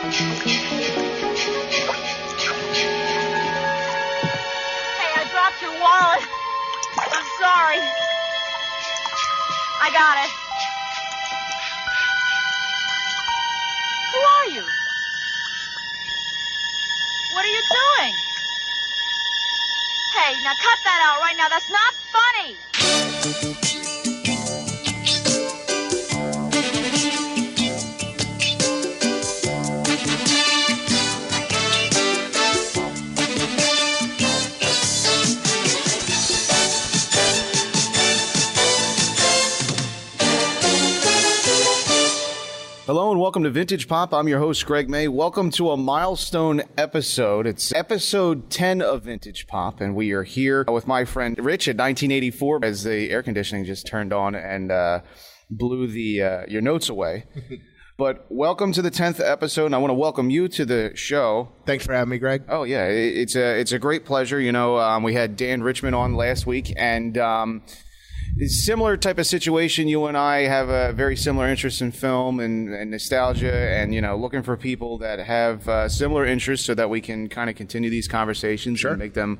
Hey, I dropped your wallet. I'm sorry. I got it. Who are you? What are you doing? Hey, now cut that out right now. That's not funny. Hello and welcome to Vintage Pop. I'm your host, Greg May. Welcome to a milestone episode. It's episode 10 of Vintage Pop, and we are here with my friend Rich at 1984 as the air conditioning just turned on and blew your notes away. But welcome to the 10th episode, and I want to welcome you to the show. Thanks for having me, Greg. Oh, yeah. It's a great pleasure. You know, we had Dan Richmond on last week, and similar type of situation. You and I have a very similar interest in film and nostalgia, and, you know, looking for people that have similar interests so that we can kind of continue these conversations and make them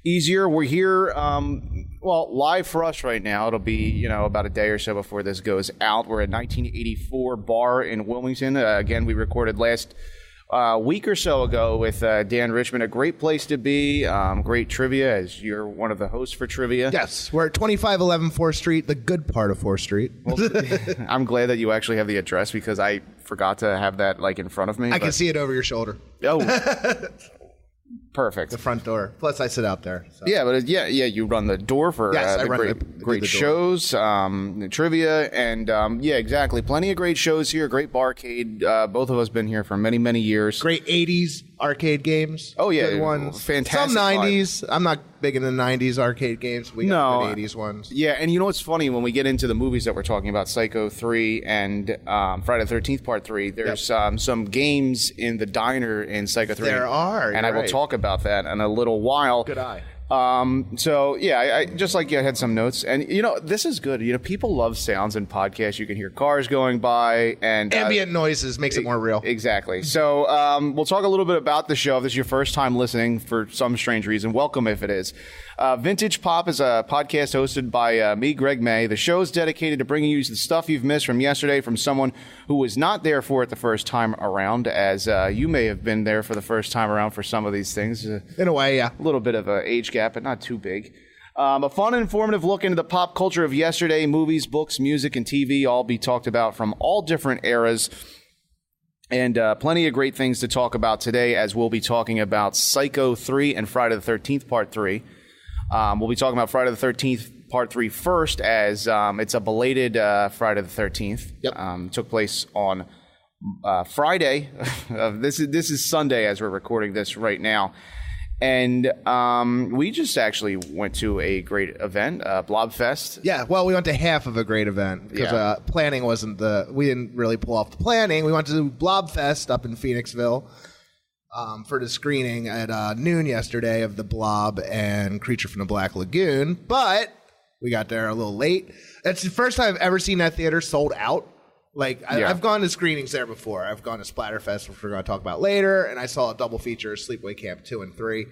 easier. We're here, live for us right now. It'll be, you know, about a day or so before this goes out. We're at 1984 Bar in Wilmington. Again, we recorded last week or so ago with Dan Richmond. A great place to be. Great trivia, as you're one of the hosts for trivia. Yes, we're at 2511 4th Street, the good part of 4th Street. Well, I'm glad that you actually have the address because I forgot to have that like in front of me. I can see it over your shoulder. Oh, perfect. The front door. Plus, I sit out there. So. Yeah, but you run the door for yes, I run great the shows, trivia, and exactly. Plenty of great shows here. Great barcade. Both of us been here for many, many years. Great 80s arcade games. Oh, yeah. Good ones. Fantastic. Some 90s. I'm not big into 90s arcade games. We got good 80s ones. Yeah, and you know what's funny? When we get into the movies that we're talking about, Psycho 3 and Friday the 13th Part 3, there's some games in the diner in Psycho 3. There are. And I will talk about that in a little while. Good eye. I just like you, I had some notes, and you know, this is good. You know, people love sounds in podcasts. You can hear cars going by and ambient noises makes it more real. Exactly. So, we'll talk a little bit about the show. If this is your first time listening for some strange reason, welcome if it is. Vintage Pop is a podcast hosted by me, Greg May. The show is dedicated to bringing you the stuff you've missed from yesterday from someone who was not there for it the first time around, as you may have been there for the first time around for some of these things. In a way, yeah. A little bit of an age gap, but not too big. A fun and informative look into the pop culture of yesterday. Movies, books, music, and TV all be talked about from all different eras. And plenty of great things to talk about today, as we'll be talking about Psycho 3 and Friday the 13th Part 3. We'll be talking about Friday the 13th Part 3 first, as it's a belated Friday the 13th. Yep. Took place on Friday. This is Sunday as we're recording this right now. And we just actually went to a great event, Blobfest. Yeah, well, we went to half of a great event because planning wasn't we didn't really pull off the planning. We went to Blobfest up in Phoenixville. For the screening at noon yesterday of The Blob and Creature from the Black Lagoon, but we got there a little late. That's the first time I've ever seen that theater sold out. Like, I've gone to screenings there before. I've gone to Splatterfest, which we're going to talk about later, and I saw a double feature, Sleepaway Camp 2 and 3,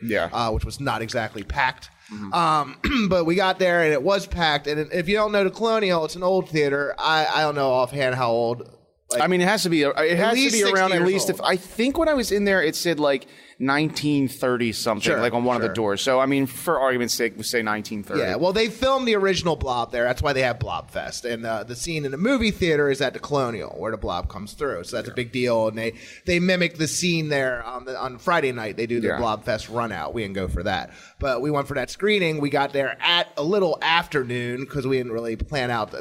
which was not exactly packed. Mm-hmm. But we got there, and it was packed, and if you don't know the Colonial, it's an old theater. I don't know offhand how old. Like, I mean, it has to be around at least. Old. I think when I was in there, it said like 1930 something, like on one of the doors. So I mean, for argument's sake, we say 1930. Yeah, well, they filmed the original Blob there. That's why they have Blobfest. And the scene in the movie theater is at the Colonial, where the Blob comes through. So that's a big deal. And they mimic the scene there on Friday night. They do the Blobfest run out. We didn't go for that, but we went for that screening. We got there at a little afternoon because we didn't really plan out.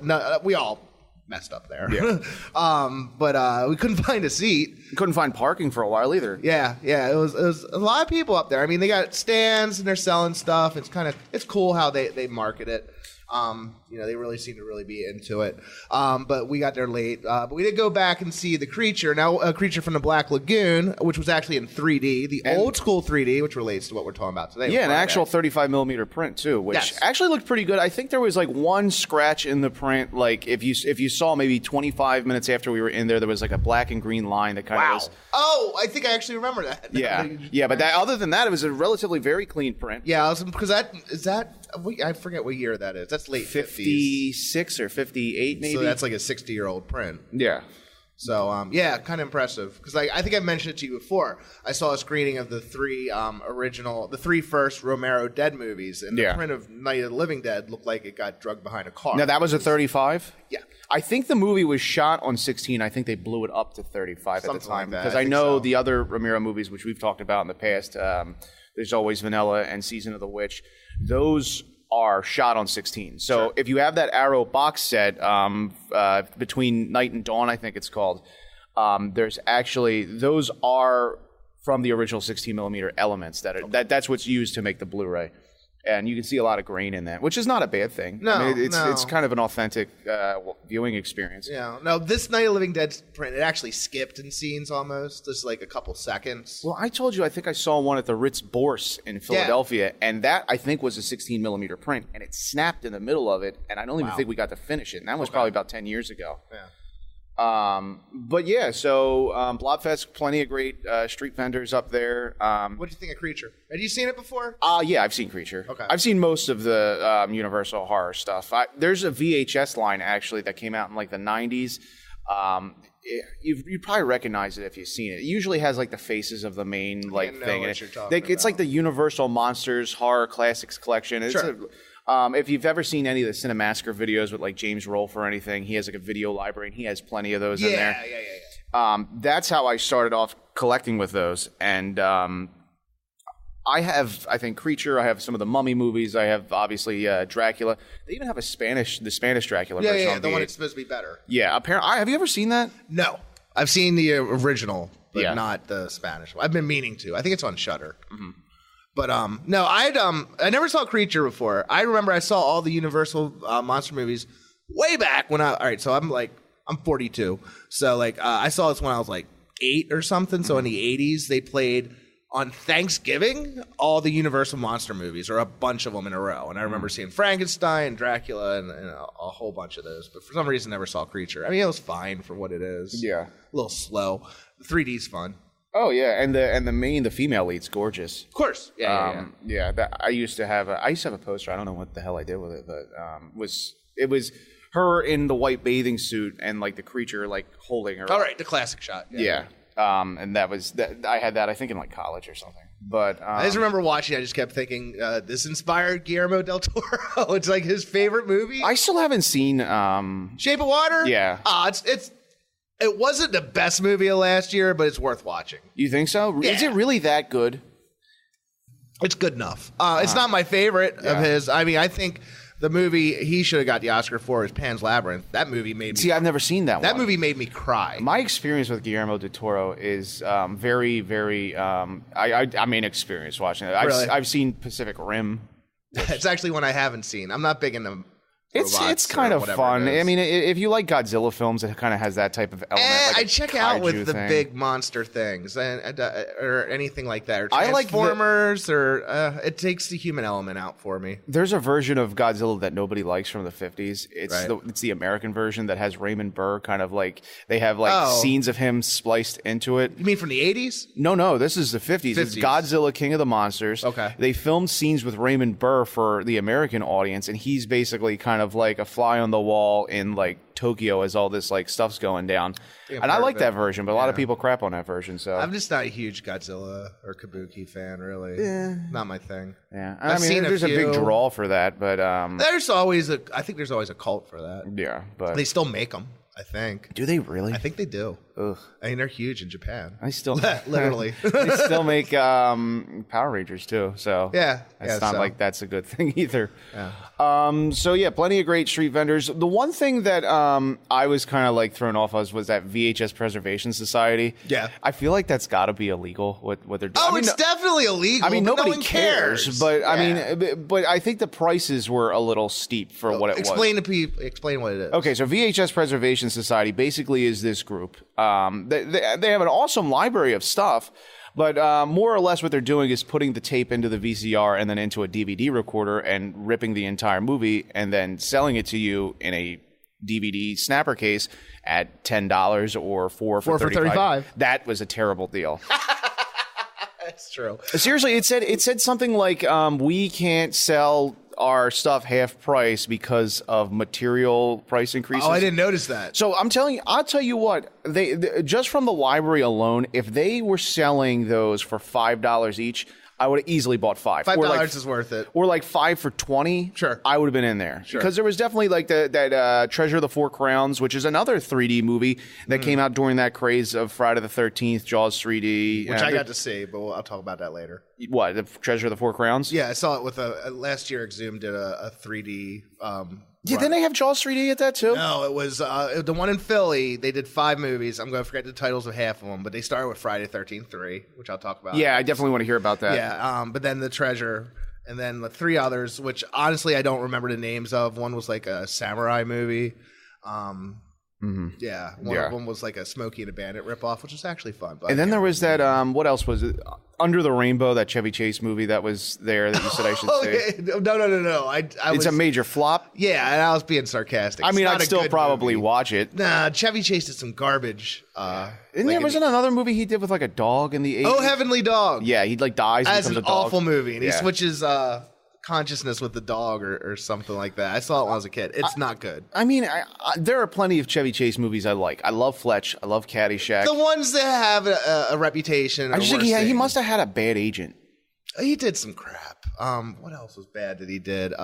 We all messed up there. Yeah. But we couldn't find a seat. Couldn't find parking for a while either. Yeah. It was a lot of people up there. I mean, they got stands and they're selling stuff. It's cool how they market it. They really seem to really be into it. But we got there late. But we did go back and see The Creature. Now, A Creature from the Black Lagoon, which was actually in 3D, the old school 3D, which relates to what we're talking about today. Yeah, an actual 35 millimeter print too, which actually looked pretty good. I think there was like one scratch in the print. Like if you saw maybe 25 minutes after we were in there was like a black and green line that kind of was. Oh, I think I actually remember that. Yeah, but other than that, it was a relatively very clean print. Yeah, because I forget what year that is. That's late 56 or 58 maybe. So that's like a 60-year-old print. Yeah. So, kind of impressive. Because I think I mentioned it to you before. I saw a screening of the three first Romero Dead movies, and the print of Night of the Living Dead looked like it got drugged behind a car. Now, that was a 35? Yeah. I think the movie was shot on 16. I think they blew it up to 35 at the time. Because I know the other Romero movies, which we've talked about in the past, There's Always Vanilla and Season of the Witch, those are shot on 16. So if you have that Arrow box set between Night and Dawn, I think it's called, there's actually, those are from the original 16 millimeter elements that's what's used to make the Blu-ray. And you can see a lot of grain in that, which is not a bad thing. No, I mean, it's kind of an authentic viewing experience. Yeah. No, this Night of the Living Dead print, it actually skipped in scenes almost, just like a couple seconds. Well, I told you, I think I saw one at the Ritz Bourse in Philadelphia, and that, I think, was a 16 millimeter print, and it snapped in the middle of it, and I don't even think we got to finish it. And that was probably about 10 years ago. Yeah. But yeah, so Blobfest, plenty of great street vendors up there. What do you think of Creature? Had you seen it before? Yeah, I've seen Creature. Okay. I've seen most of the Universal horror stuff. There's a VHS line actually that came out in like the 90s. You'd probably recognize it if you've seen it. It usually has like the faces of the main thing. It's like the Universal Monsters Horror Classics Collection. If you've ever seen any of the Cinemassacre videos with like James Rolfe or anything, he has like a video library and he has plenty of those in there. Yeah. That's how I started off collecting with those. And I have, I think, Creature. I have some of the Mummy movies. I have obviously Dracula. They even have the Spanish Dracula version. Yeah, the one that's supposed to be better. Yeah, apparently. Have you ever seen that? No, I've seen the original, but not the Spanish one. I've been meaning to. I think it's on Shudder. Mm-hmm. But no, I never saw Creature before. I remember I saw all the Universal monster movies way back when so I'm 42. So I saw this when I was like 8 or something. Mm-hmm. So in the 80s, they played on Thanksgiving all the Universal monster movies, or a bunch of them in a row. And I remember seeing Frankenstein, Dracula, and a whole bunch of those. But for some reason, never saw Creature. I mean, it was fine for what it is. Yeah, a little slow. 3D's fun. Oh yeah, and the female lead's gorgeous. Of course, yeah. I used to have a poster. I don't know what the hell I did with it, but it was her in the white bathing suit and like the creature like holding her. All right, the classic shot. Yeah. And that was that. I had that I think in like college or something. But I just remember watching. I just kept thinking, this inspired Guillermo del Toro. It's like his favorite movie. I still haven't seen Shape of Water. Yeah. It wasn't the best movie of last year, but it's worth watching. You think so? Yeah. Is it really that good? It's good enough. It's not my favorite of his. I mean, I think the movie he should have got the Oscar for is Pan's Labyrinth. That movie made me... See, I've never seen that one. That movie made me cry. My experience with Guillermo del Toro is very, very... I mean, experience watching it. I've seen Pacific Rim. It's actually one I haven't seen. I'm not big into... It's kind of fun. I mean, if you like Godzilla films, it kind of has that type of element. I check out with the big monster things or anything like that. Or Transformers, it takes the human element out for me. There's a version of Godzilla that nobody likes from the 50s. It's the American version that has Raymond Burr kind of like, they have scenes of him spliced into it. You mean from the 80s? No, this is the 50s. It's Godzilla, King of the Monsters. Okay. They filmed scenes with Raymond Burr for the American audience, and he's basically kind of like a fly on the wall in like Tokyo as all this like stuff's going down. And I like that version, but a lot of people crap on that version. So I'm just not a huge Godzilla or Kabuki fan, really. Yeah, not my thing. Yeah, I mean, there's a big draw for that, but there's always I think there's always a cult for that. Yeah, but they still make them. I think. Do they really? I think they do. Ugh. I mean, they're huge in Japan. I still literally. They still make Power Rangers too, so Yeah, it's not like that's a good thing either. Yeah. So yeah, plenty of great street vendors. The one thing that I was kind of like thrown off of was that VHS Preservation Society. Yeah. I feel like that's got to be illegal. What they're doing. Oh, I mean, it's definitely illegal. I mean, but nobody no one cares, but I mean, but I think the prices were a little steep for what it was. Explain what it is. Okay, so VHS Preservation Society basically is this group. They have an awesome library of stuff, but more or less what they're doing is putting the tape into the VCR and then into a DVD recorder and ripping the entire movie and then selling it to you in a DVD snapper case at $10 or $4 for $35. That was a terrible deal. That's true. Seriously, it said something like we can't sell our stuff half price because of material price increases. Oh, I didn't notice that. So I'll tell you what, they just from the library alone, if they were selling those for $5 each, I would have easily bought $5. $5 is worth it. Or like 5 for $20. Sure. I would have been in there. Sure. Because there was definitely like that Treasure of the Four Crowns, which is another 3D movie that came out during that craze of Friday the 13th, Jaws 3D. Which I got to see, but I'll talk about that later. What, the Treasure of the Four Crowns? Yeah, I saw it with last year Exhumed did a 3D Yeah, didn't they have Jaws 3D at that too? No, it was the one in Philly. They did 5 movies. I'm going to forget the titles of half of them, but they started with Friday the 13th 3, which I'll talk about. Yeah, I definitely want to hear about that. Yeah, but then the Treasure, and then the 3 others, which honestly I don't remember the names of. One was like a samurai movie. Yeah, one of them was like a Smokey and a Bandit ripoff, which was actually fun. But and then there was that, what else was it? Under the Rainbow, that Chevy Chase movie that was there that you said I should see. No. It's a major flop. Yeah, and I was being sarcastic. I mean, It's not I'd a still good probably movie. watch it. Nah, Chevy Chase did some garbage. Wasn't another movie he did with like a dog in the 80s? Oh, Heavenly Dog. Yeah, he like dies and That's becomes an a dog. awful movie, and he Yeah. switches consciousness with the dog or something like that. I saw it when I was a kid. It's not good. I mean, there are plenty of Chevy Chase movies I like. I love Fletch. I love Caddyshack. The ones that have a reputation. I just think he must have had a bad agent. He did some crap. What else was bad that he did?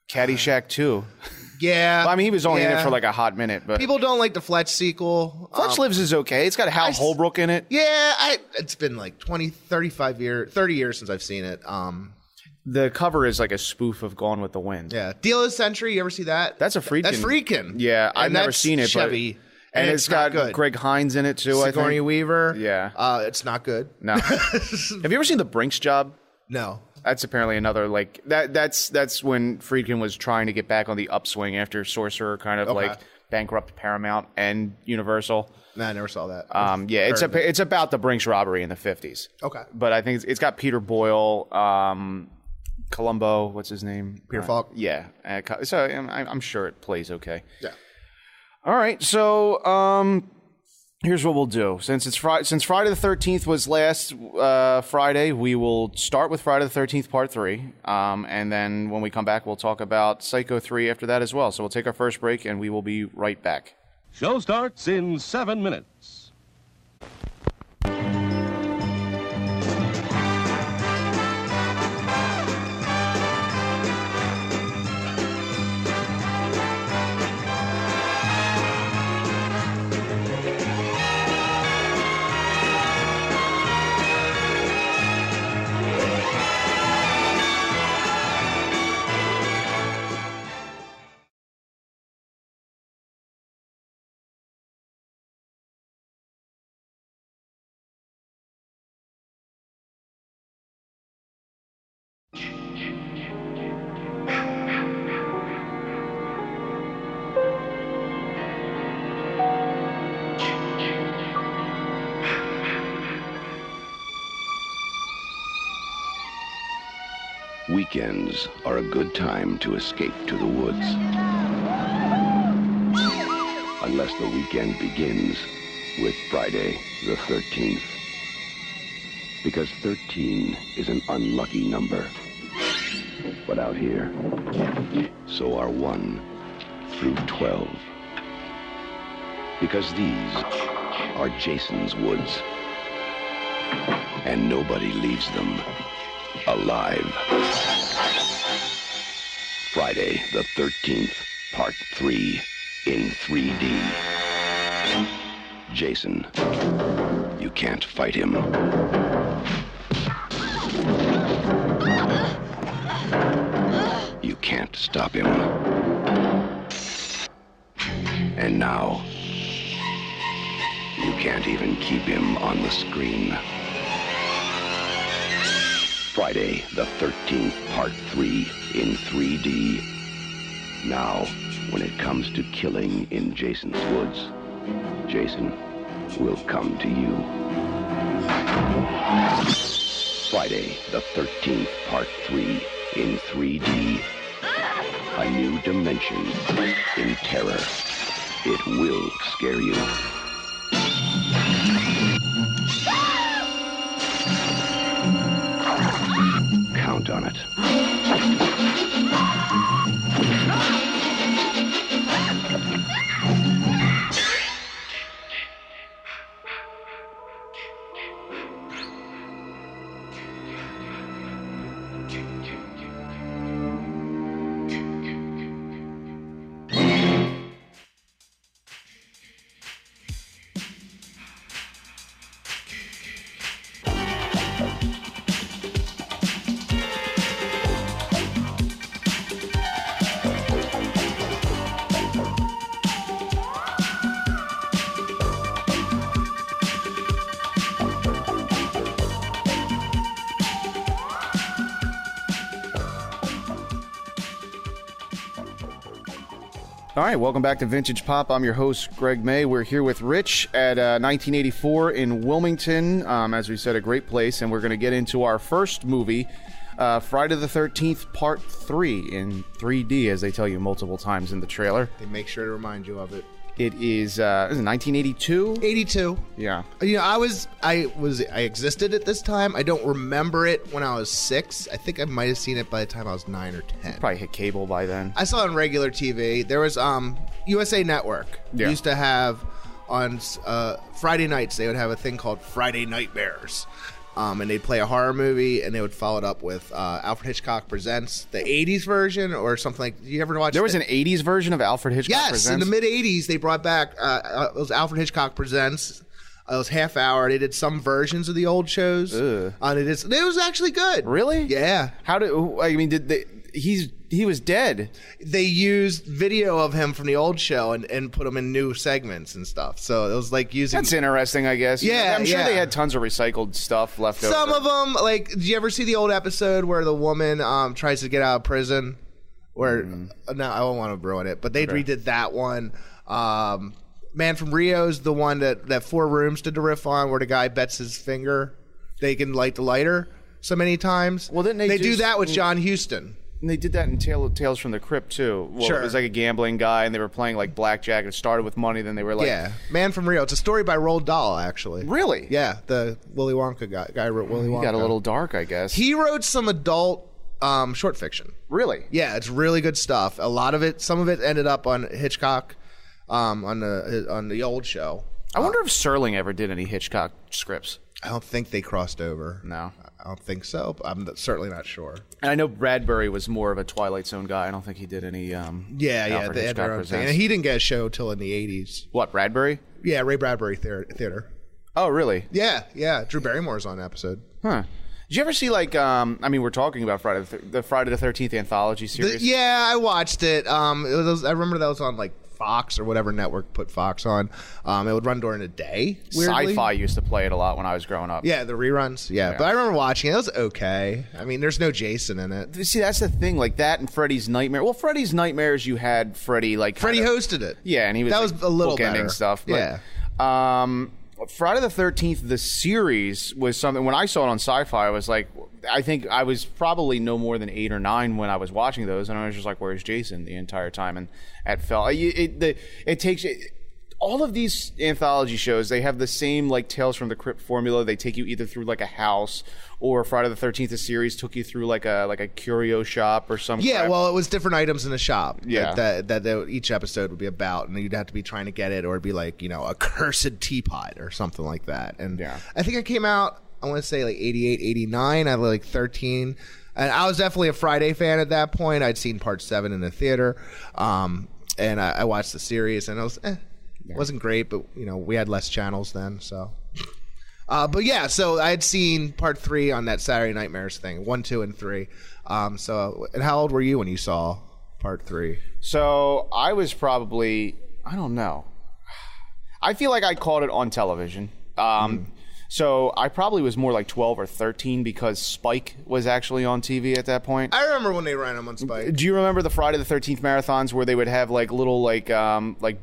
Caddyshack 2. Yeah. Well, I mean, he was only in it for like a hot minute, but People don't like the Fletch sequel. Fletch Lives is okay. It's got Hal Holbrook in it. Yeah, it's been like 30 years since I've seen it. The cover is like a spoof of Gone with the Wind. Yeah. Deal of the Century, you ever see that? That's a Friedkin. That's Friedkin. Yeah, I've And never that's seen it. Chevy. And it's got not good. Greg Hines in it too, I Sigourney think. Weaver. Yeah. It's not good. No. Have you ever seen The Brinks Job? No. That's apparently another like that's when Friedkin was trying to get back on the upswing after Sorcerer kind of like bankrupt Paramount and Universal. No, I never saw that. Yeah, it's about the Brinks robbery in the 50s. Okay. But I think it's got Peter Boyle, Columbo, what's his name? Peter Falk. Yeah. So I'm sure it plays okay. Yeah. All right. So here's what we'll do. Since Friday the 13th was last Friday, we will start with Friday the 13th Part 3. And then when we come back, we'll talk about Psycho 3 after that as well. So we'll take our first break, and we will be right back. Show starts in 7 minutes. Weekends are a good time to escape to the woods. Unless the weekend begins with Friday the 13th. Because 13 is an unlucky number. But out here, so are 1 through 12. Because these are Jason's woods. And nobody leaves them alive. Friday the 13th, Part 3 in 3D. Jason. You can't fight him. You can't stop him. And now, you can't even keep him on the screen. Friday the 13th, Part 3 in 3D. Now, when it comes to killing in Jason's woods, Jason will come to you. Friday the 13th, Part 3 in 3D. A new dimension in terror. It will scare you. Count on it. All right, welcome back to Vintage Pop. I'm your host, Greg May. We're here with Rich at 1984 in Wilmington. As we said, a great place, and we're going to get into our first movie, Friday the 13th, Part 3 in 3D, as they tell you multiple times in the trailer. They make sure to remind you of it. It is 1982? 82. Yeah. You know, I existed at this time. I don't remember it when I was 6. I think I might have seen it by the time I was 9 or 10. Probably hit cable by then. I saw it on regular TV. There was USA Network. Yeah. Used to have on Friday nights, they would have a thing called Friday Nightmares. And they'd play a horror movie, and they would follow it up with Alfred Hitchcock Presents, the 80s version, or something like. Did you ever watch? There was an 80s version of Alfred Hitchcock Presents? Yes, in the mid 80s, they brought back it was Alfred Hitchcock Presents. It was half hour. They did some versions of the old shows. It was actually good. Really? Yeah. How did? I mean, did they? He was dead. They used video of him from the old show and put him in new segments and stuff. So it was like using. That's interesting, I guess. Yeah, I'm sure they had tons of recycled stuff left over. Some of them, like, did you ever see the old episode where the woman tries to get out of prison? Where no, I don't want to ruin it, but they redid that one. Man from Rio's the one that Four Rooms did the riff on, where the guy bets his finger they can light the lighter so many times. Well, didn't they do that with John Huston? And they did that in Tales from the Crypt, too. Well, sure. It was like a gambling guy, and they were playing like blackjack. It started with money, then they were like... Yeah, Man from Rio. It's a story by Roald Dahl, actually. Really? Yeah, the Willy Wonka guy wrote Willy Wonka. He got a little dark, I guess. He wrote some adult short fiction. Really? Yeah, it's really good stuff. A lot of it, some of it ended up on Hitchcock, on the old show. I wonder if Serling ever did any Hitchcock scripts. I don't think they crossed over. No. I don't think so, but I'm certainly not sure. And I know Bradbury was more of a Twilight Zone guy. I don't think he did any Alfred they had Hitchcock their own thing. Presents. And he didn't get a show till in the 80s. What, Bradbury? Yeah, Ray Bradbury Theater. Oh, really? Yeah. Drew Barrymore's on an episode. Huh. Did you ever see, like, I mean, we're talking about the Friday the 13th anthology series? Yeah, I watched it. I remember that was on, like, Fox or whatever network put Fox on. It would run during the day, weirdly. Sci-Fi used to play it a lot when I was growing up. Yeah, the reruns. Yeah, but I remember watching it. It was okay. I mean, there's no Jason in it. See, that's the thing. Like that and Freddy's Nightmare. Well, Freddy's Nightmares, you had Freddy like... Freddy hosted it. Yeah, and he was that was a little bookending better stuff. But, yeah. Friday the 13th, the series was something... When I saw it on Sci-Fi, I was like... I think I was probably no more than 8 or 9 when I was watching those, and I was just like, "Where's Jason?" the entire time, and it felt it takes all of these anthology shows. They have the same like Tales from the Crypt formula. They take you either through like a house, or Friday the 13th, the series took you through like a curio shop or some. Yeah, crap. well, it was different items in the shop. Yeah, that each episode would be about, and you'd have to be trying to get it, or it'd be like a cursed teapot or something like that. And I think it came out. I want to say like 88, 89. I was like 13. And I was definitely a Friday fan at that point. I'd seen part 7 in the theater. And I watched the series and I was, It wasn't great, but we had less channels then, so. But yeah, so I had seen part 3 on that Saturday Nightmares thing, 1, 2, and 3. And how old were you when you saw part 3? So I was probably, I don't know. I feel like I caught it on television. So I probably was more like 12 or 13 because Spike was actually on TV at that point. I remember when they ran them on Spike. Do you remember the Friday the 13th marathons where they would have like little like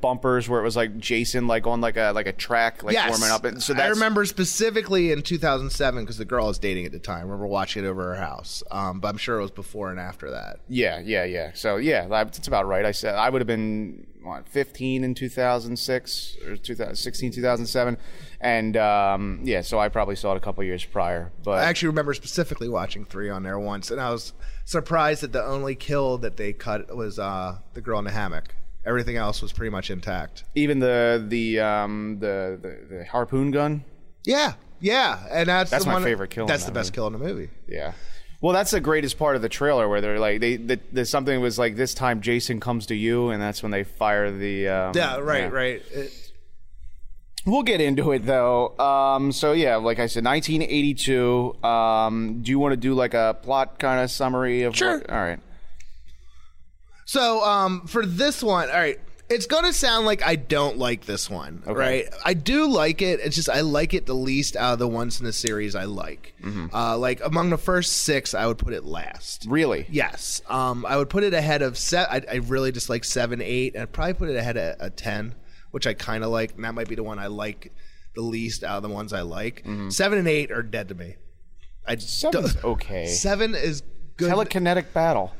bumpers where it was like Jason like on like a track warming up? And so I remember specifically in 2007 because the girl I was dating at the time. I remember watching it over her house. But I'm sure it was before and after that. Yeah. So yeah, that's about right. I said I would have been 15 in 2006 or 2016, 2007. And so I probably saw it a couple years prior. But I actually remember specifically watching 3 on there once, and I was surprised that the only kill that they cut was the girl in the hammock. Everything else was pretty much intact. Even the harpoon gun. Yeah, and that's my favorite kill. That's the best kill in the movie. Yeah. Well, that's the greatest part of the trailer where they're like, there's something was like, this time Jason comes to you, and that's when they fire the. Right. We'll get into it though. So yeah, like I said, 1982. Do you want to do like a plot kind of summary of? Sure. All right. So for this one, all right. It's going to sound like I don't like this one, right? I do like it. It's just I like it the least out of the ones in the series I like. Like among the first 6, I would put it last. Really? Yes. I would put it ahead of 7. I really just like 7, 8, and I'd probably put it ahead of 10, which I kind of like. And that might be the one I like the least out of the ones I like. 7 and 8 are dead to me. 7's okay. 7 is good. Telekinetic battle.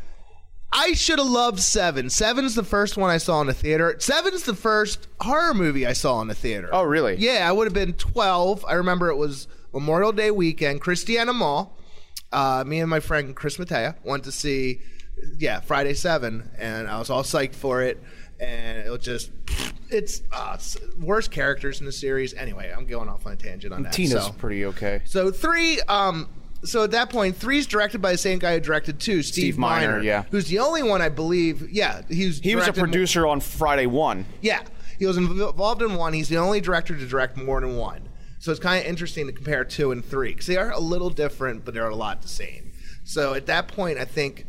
I should have loved 7. 7's the first one I saw in the theater. 7's the first horror movie I saw in the theater. Oh, really? Yeah, I would have been 12. I remember it was Memorial Day weekend, Christiana Mall. Me and my friend Chris Matea went to see, Friday 7, and I was all psyched for it. And it was just, it's worst characters in the series. Anyway, I'm going off on a tangent on that. Tina's pretty okay. So 3, so at that point, 3's directed by the same guy who directed 2, Steve Miner, who's the only one I believe. He was a producer on Friday 1. Yeah, he was involved in 1. He's the only director to direct more than 1. So it's kind of interesting to compare 2 and 3 because they are a little different, but they're a lot the same. So at that point, I think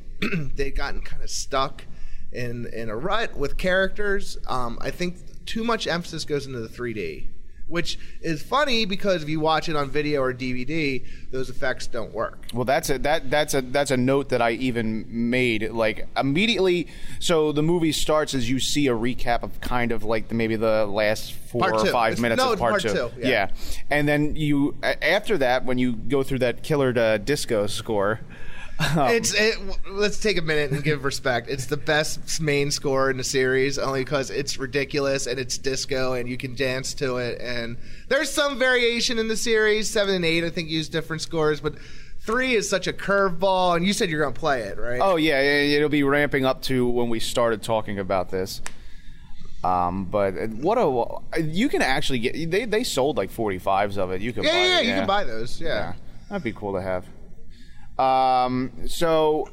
they'd gotten kind of stuck in a rut with characters. I think too much emphasis goes into the 3D. Which is funny because if you watch it on video or DVD, those effects don't work. Well, that's a note that I even made like immediately. So the movie starts as you see a recap of kind of like maybe the last 4 or 5 minutes of part 2. Yeah, and then you after that when you go through that killer disco score. Let's take a minute and give respect. It's the best main score in the series only because it's ridiculous and it's disco and you can dance to it. And there's some variation in the series. 7 and 8 I think use different scores, but 3 is such a curveball. And you said you're going to play it, right? Oh yeah, it'll be ramping up to when we started talking about this. But you can actually get they sold like 45s of it. You can buy it. You can buy those. Yeah, that'd be cool to have. So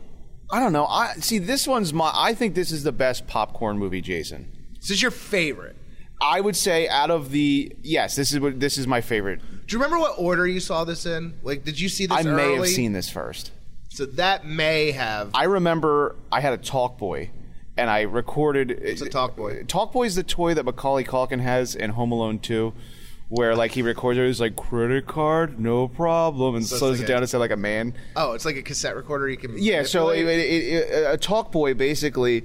I don't know. This one's I think this is the best popcorn movie, Jason. This is your favorite? I would say out of this is my favorite. Do you remember what order you saw this in? Like, did you see this early? I may have seen this first. So that may have. I remember I had a Talkboy, and I recorded. It's a Talkboy. Talkboy is the toy that Macaulay Culkin has in Home Alone 2. Where like he records it, he's like credit card, no problem, and slows it down to sound like a man. Oh, it's like a cassette recorder you can. Yeah, so a Talkboy basically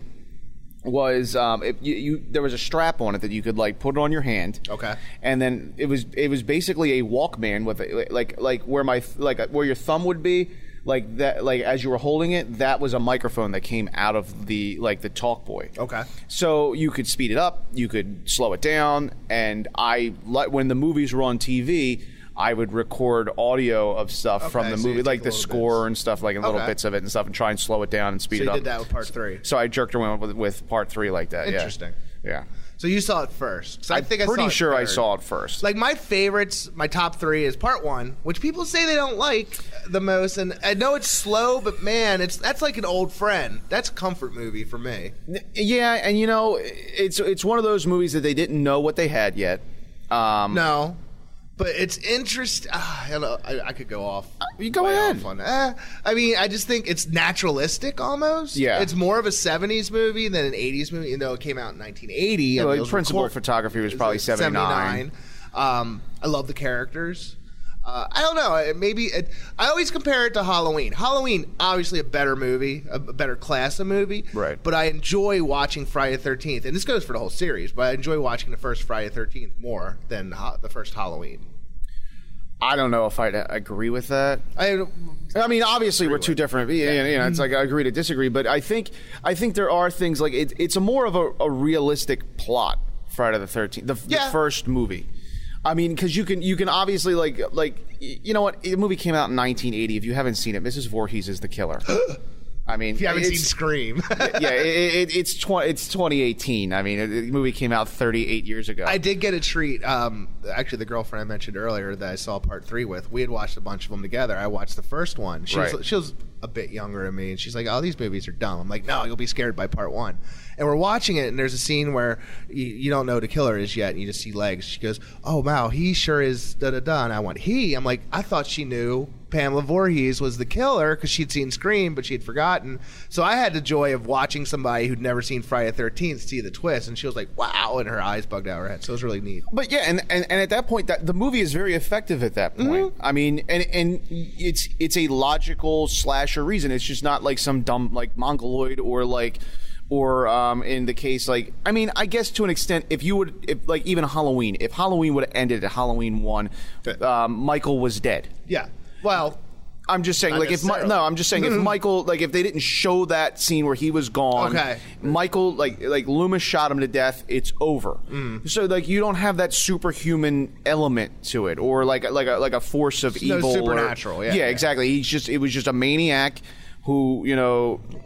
was there was a strap on it that you could like put it on your hand. Okay. And then it was basically a Walkman with like where your thumb would be. Like that, like as you were holding it, that was a microphone that came out of the Talkboy. Okay. So you could speed it up, you could slow it down, and when the movies were on TV, I would record audio of stuff from the movie, like the score and stuff, like little bits of it and stuff, and try and slow it down and speed it up. So you did that with part 3. So I jerked around with part 3 like that. Interesting. Yeah. So you saw it first. So I'm pretty sure I saw it first. Like my favorites, my top 3 is part 1, which people say they don't like the most, and I know it's slow, but man, that's like an old friend. That's a comfort movie for me. Yeah, and it's one of those movies that they didn't know what they had yet. No. But it's interesting. I could go off. You go ahead. I mean, I just think it's naturalistic almost. Yeah. It's more of a 70s movie than an 80s movie, even though it came out in 1980. Well, principal photography was probably 79. I love the characters. I don't know. I always compare it to Halloween. Halloween, obviously a better movie, a better class of movie. Right. But I enjoy watching Friday the 13th. And this goes for the whole series, but I enjoy watching the first Friday the 13th more than the first Halloween. I don't know if I'd agree with that. I mean, obviously we're two different. It's like I agree to disagree, but I think there are things like it's a more of a realistic plot. Friday the 13th, the first movie. I mean, because you can obviously like you know what, the movie came out in 1980. If you haven't seen it, Mrs. Voorhees is the killer. I mean, if you haven't seen Scream, it's 2018. I mean, the movie came out 38 years ago. I did get a treat. Actually, the girlfriend I mentioned earlier that I saw part 3 with, we had watched a bunch of them together. I watched the first one. She was a bit younger than me, and she's like, "Oh, these movies are dumb." I'm like, "No, you'll be scared by part 1." And we're watching it, and there's a scene where you don't know who the killer is yet, and you just see legs. She goes, "Oh, wow, he sure is da-da-da." And I went, "He?" I'm like, I thought she knew Pamela Voorhees was the killer because she'd seen Scream, but she'd forgotten. So I had the joy of watching somebody who'd never seen Friday the 13th see the twist, and she was like, "Wow," and her eyes bugged out her head. So it was really neat. But yeah, and at that point, the movie is very effective at that point. I mean, and it's a logical slasher reason. It's just not like some dumb like Mongoloid or in the case, like, I mean, I guess to an extent, if even Halloween, if Halloween would have ended at Halloween 1, Michael was dead. Yeah. Well, I'm just saying, like, if Michael, like, if they didn't show that scene where he was gone, Michael, like Loomis shot him to death, it's over. So, like, you don't have that superhuman element to it, or like a force of evil, supernatural. Exactly. It was just a maniac who,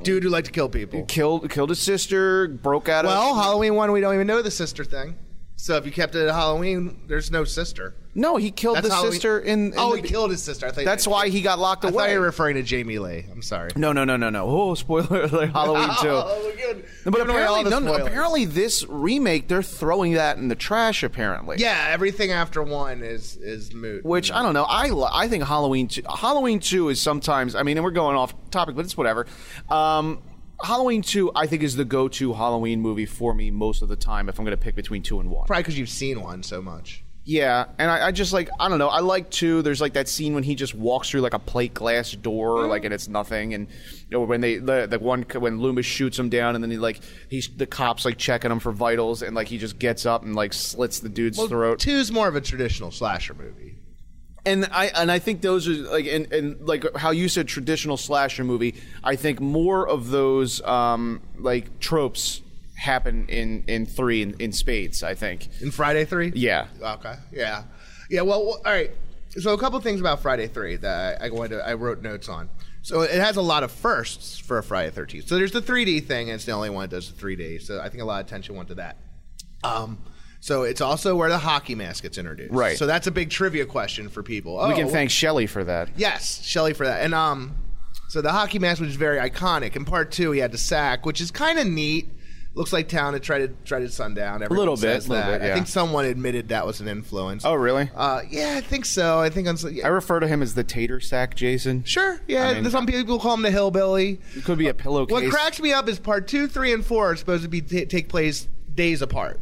dude who liked to kill people, killed his sister, broke out. Halloween 1, we don't even know the sister thing. So if you kept it at Halloween, there's no sister. No, he killed the sister in he killed his sister. That's why he got locked away. I thought you were referring to Jamie Lee. I'm sorry. No. Oh, spoiler alert, Halloween 2. Oh, good. But apparently this remake, they're throwing that in the trash, apparently. Yeah, everything after 1 is moot. Which, I don't know. I think Halloween 2 is sometimes, I mean, and we're going off topic, but it's whatever. Halloween 2, I think, is the go-to Halloween movie for me most of the time if I'm going to pick between 2 and 1. Probably because you've seen 1 so much. Yeah, and I just like, I don't know, I like 2. There's like that scene when he just walks through like a plate glass door, like, and it's nothing, and when when Loomis shoots him down, and then the cops like checking him for vitals, and like he just gets up and like slits the dude's throat. 2's more of a traditional slasher movie. And I think those are like, and like how you said traditional slasher movie, I think more of those like tropes happen in 3 in spades, I think. In Friday 3? Yeah. Okay. Yeah. Yeah, well, all right. So a couple things about Friday 3 that I wrote notes on. So it has a lot of firsts for a Friday 13th. So there's the 3D thing, and it's the only one that does the 3D. So I think a lot of attention went to that. So it's also where the hockey mask gets introduced. Right. So that's a big trivia question for people. We can thank Shelley for that. Yes, Shelley for that. And so the hockey mask was very iconic. In part 2, he had the sack, which is kind of neat. Looks like Town had tried to sundown. Everyone a little bit, yeah. I think someone admitted that was an influence. Oh, really? Yeah, I think so. I refer to him as the tater sack, Jason. Sure. Yeah, I mean, some people call him the hillbilly. It could be a pillowcase. What cracks me up is part 2, 3, and 4 are supposed to take place days apart.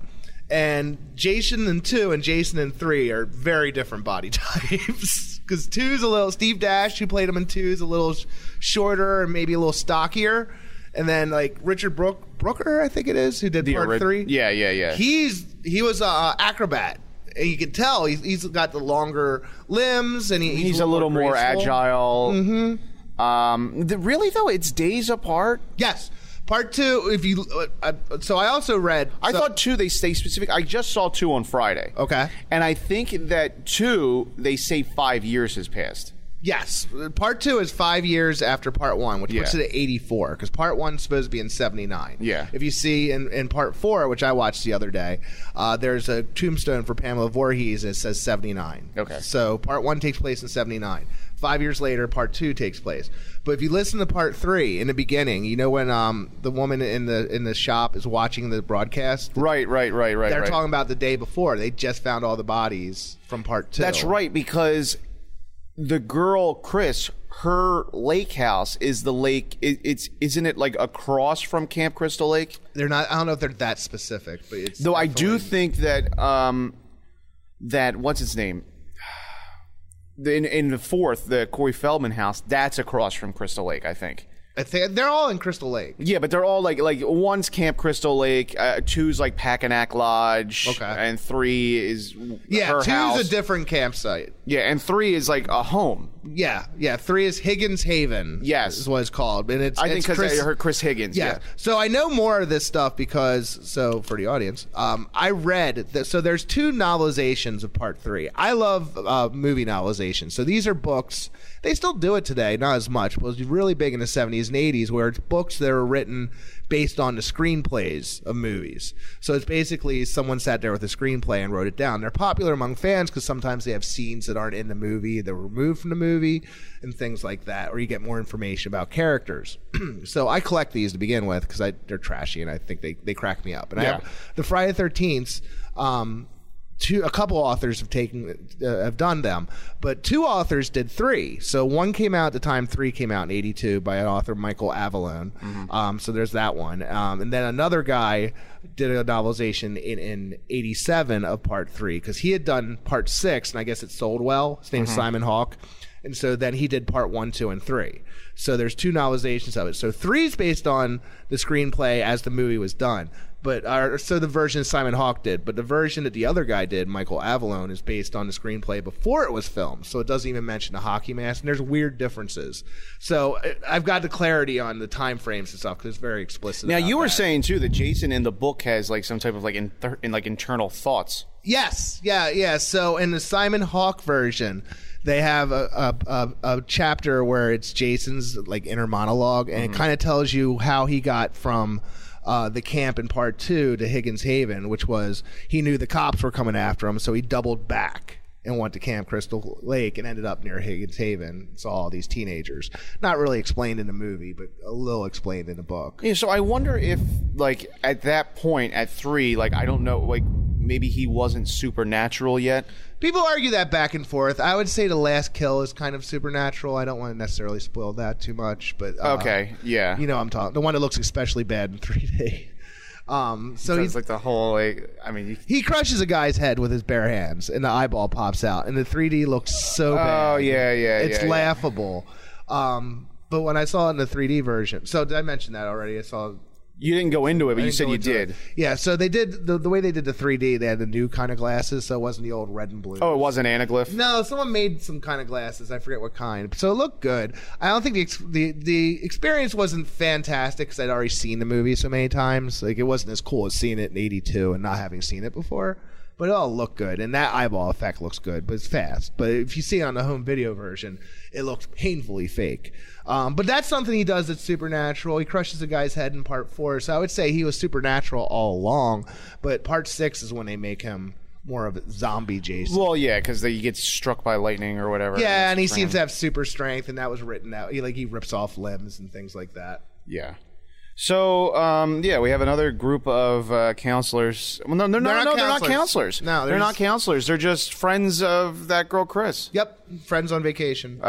And Jason in 2 and Jason in 3 are very different body types. Because 2's a little... Steve Dash, who played him in 2, is a little shorter and maybe a little stockier. And then, like, Richard Brooker, I think it is, who did part 3. Yeah. He was an acrobat. And you can tell he's got the longer limbs, and he's a little more agile. Mm-hmm. Really, though, it's days apart? Yes. Part 2, if you... so I also read... I thought 2, they stay specific. I just saw 2 on Friday. Okay. And I think that 2, they say 5 years has passed. Yes. Part 2 is 5 years after Part 1, which puts Yeah. it at 84, because Part 1 is supposed to be in 79. Yeah. If you see in Part 4, which I watched the other day, there's a tombstone for Pamela Voorhees that says 79. Okay. So Part 1 takes place in 79. 5 years later, Part 2 takes place. But if you listen to Part 3 in the beginning, you know when the woman in the shop is watching the broadcast? Right. They're talking about the day before. They just found all the bodies from Part 2. That's right, because the girl, Chris, her lake house is the lake. Isn't it like across from Camp Crystal Lake? They're not. I don't know if they're that specific, but it's. Though I do think that that what's its name? In the fourth, the Corey Feldman house, that's across from Crystal Lake, I think. I think they're all in Crystal Lake. Yeah, but they're all like one's Camp Crystal Lake, two's like Packanack Lodge, Okay. and 3 is her two's house. a different campsite. Yeah, and 3 is like a home. Yeah. 3 is Higgins Haven. Yes. is what it's called, and it's. I think it's because I heard Chris Higgins. Yeah. So I know more of this stuff because, for the audience, I read so there's 2 novelizations of Part 3. I love movie novelizations. So these are books. They still do it today, not as much, but it was really big in the 70s and 80s, where it's books that are written based on the screenplays of movies. So it's basically someone sat there with a screenplay and wrote it down. They're popular among fans because sometimes they have scenes that aren't in the movie, that were removed from the movie, and things like that, or you get more information about characters. So I collect these to begin with because they're trashy and I think they crack me up. And I have the Friday the 13th. A couple authors have done them, but 2 authors did 3. So one came out at the time 3 came out in 82 by an author, Michael Avallone. So there's that one. And then another guy did a novelization in 87 of Part 3 because he had done Part 6, and I guess it sold well. His name's Simon Hawke. And so then he did Part 1, 2, and 3. So there's 2 novelizations of it. So 3 is based on the screenplay as the movie was done. But so the version Simon Hawke did, but the version that the other guy did, Michael Avallone, is based on the screenplay before it was filmed. So it doesn't even mention the hockey mask, and there's weird differences. So I've got the clarity on the time frames and stuff because it's very explicit. Now you were that. saying too that Jason in the book has like some type of like internal thoughts. Yes, yeah. So in the Simon Hawke version, they have a chapter where it's Jason's like inner monologue, and it kind of tells you how he got from the camp in Part 2 to Higgins Haven, which was he knew the cops were coming after him, so he doubled back and went to Camp Crystal Lake and ended up near Higgins Haven. Saw all these teenagers. Not really explained in the movie, but a little explained in the book. Yeah, so I wonder if like at that point at 3, like I don't know, like maybe he wasn't supernatural yet. People argue that back and forth. I would say the last kill is kind of supernatural. I don't want to necessarily spoil that too much, but okay, yeah, you know what I'm talking. The one that looks especially bad in 3D. So he's like the whole like. I mean, he crushes a guy's head with his bare hands, and the eyeball pops out, and the 3D looks so bad. Oh yeah, it's laughable. But when I saw it in the 3D version, so did I mention that already? I saw. You didn't go into it, but you said you into did. it. Yeah, so they did the way they did the 3D. They had the new kind of glasses, so it wasn't the old red and blue. Oh, it wasn't anaglyph? No, someone made some kind of glasses. I forget what kind. So it looked good. I don't think the experience wasn't fantastic because I'd already seen the movie so many times. Like it wasn't as cool as seeing it in '82 and not having seen it before. But it all looked good, and that eyeball effect looks good, but it's fast. But if you see it on the home video version, it looks painfully fake. But that's something he does that's supernatural. He crushes a guy's head in Part 4, so I would say he was supernatural all along. But Part 6 is when they make him more of a zombie Jason. Well, yeah, because he gets struck by lightning or whatever. Yeah, and he seems to have super strength, and that was written out. He rips off limbs and things like that. Yeah. So, we have another group of counselors. Well, they're not counselors. No, they're not counselors. They're just friends of that girl, Chris. Yep, friends on vacation.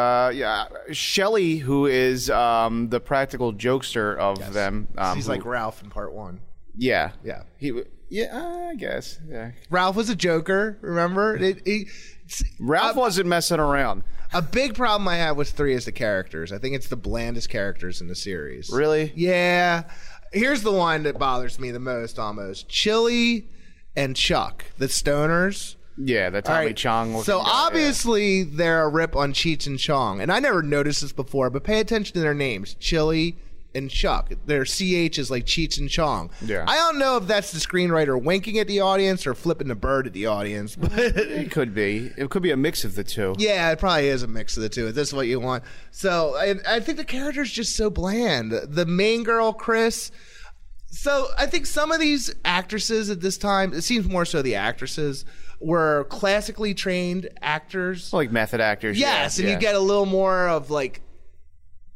Shelley, who is the practical jokester of them. He's like Ralph in Part 1. Yeah. Yeah. I guess. Yeah. Ralph was a joker, remember? Ralph wasn't messing around. A big problem I have with 3 is the characters. I think it's the blandest characters in the series. Really? Yeah. Here's the one that bothers me the most, almost. Chili and Chuck, the stoners. Yeah, the Tommy Chong. So obviously they're a rip on Cheech and Chong. And I never noticed this before, but pay attention to their names. Chili and Chuck. Their CH is like Cheech and Chong. Yeah. I don't know if that's the screenwriter winking at the audience or flipping the bird at the audience, but It could be. It could be a mix of the two. yeah, it probably is a mix of the two. If this is what you want. So I think the character's just so bland. The main girl, Chris. So I think some of these actresses at this time, it seems more so the actresses, were classically trained actors. Like method actors. Yes, yeah, and yeah. you get a little more of like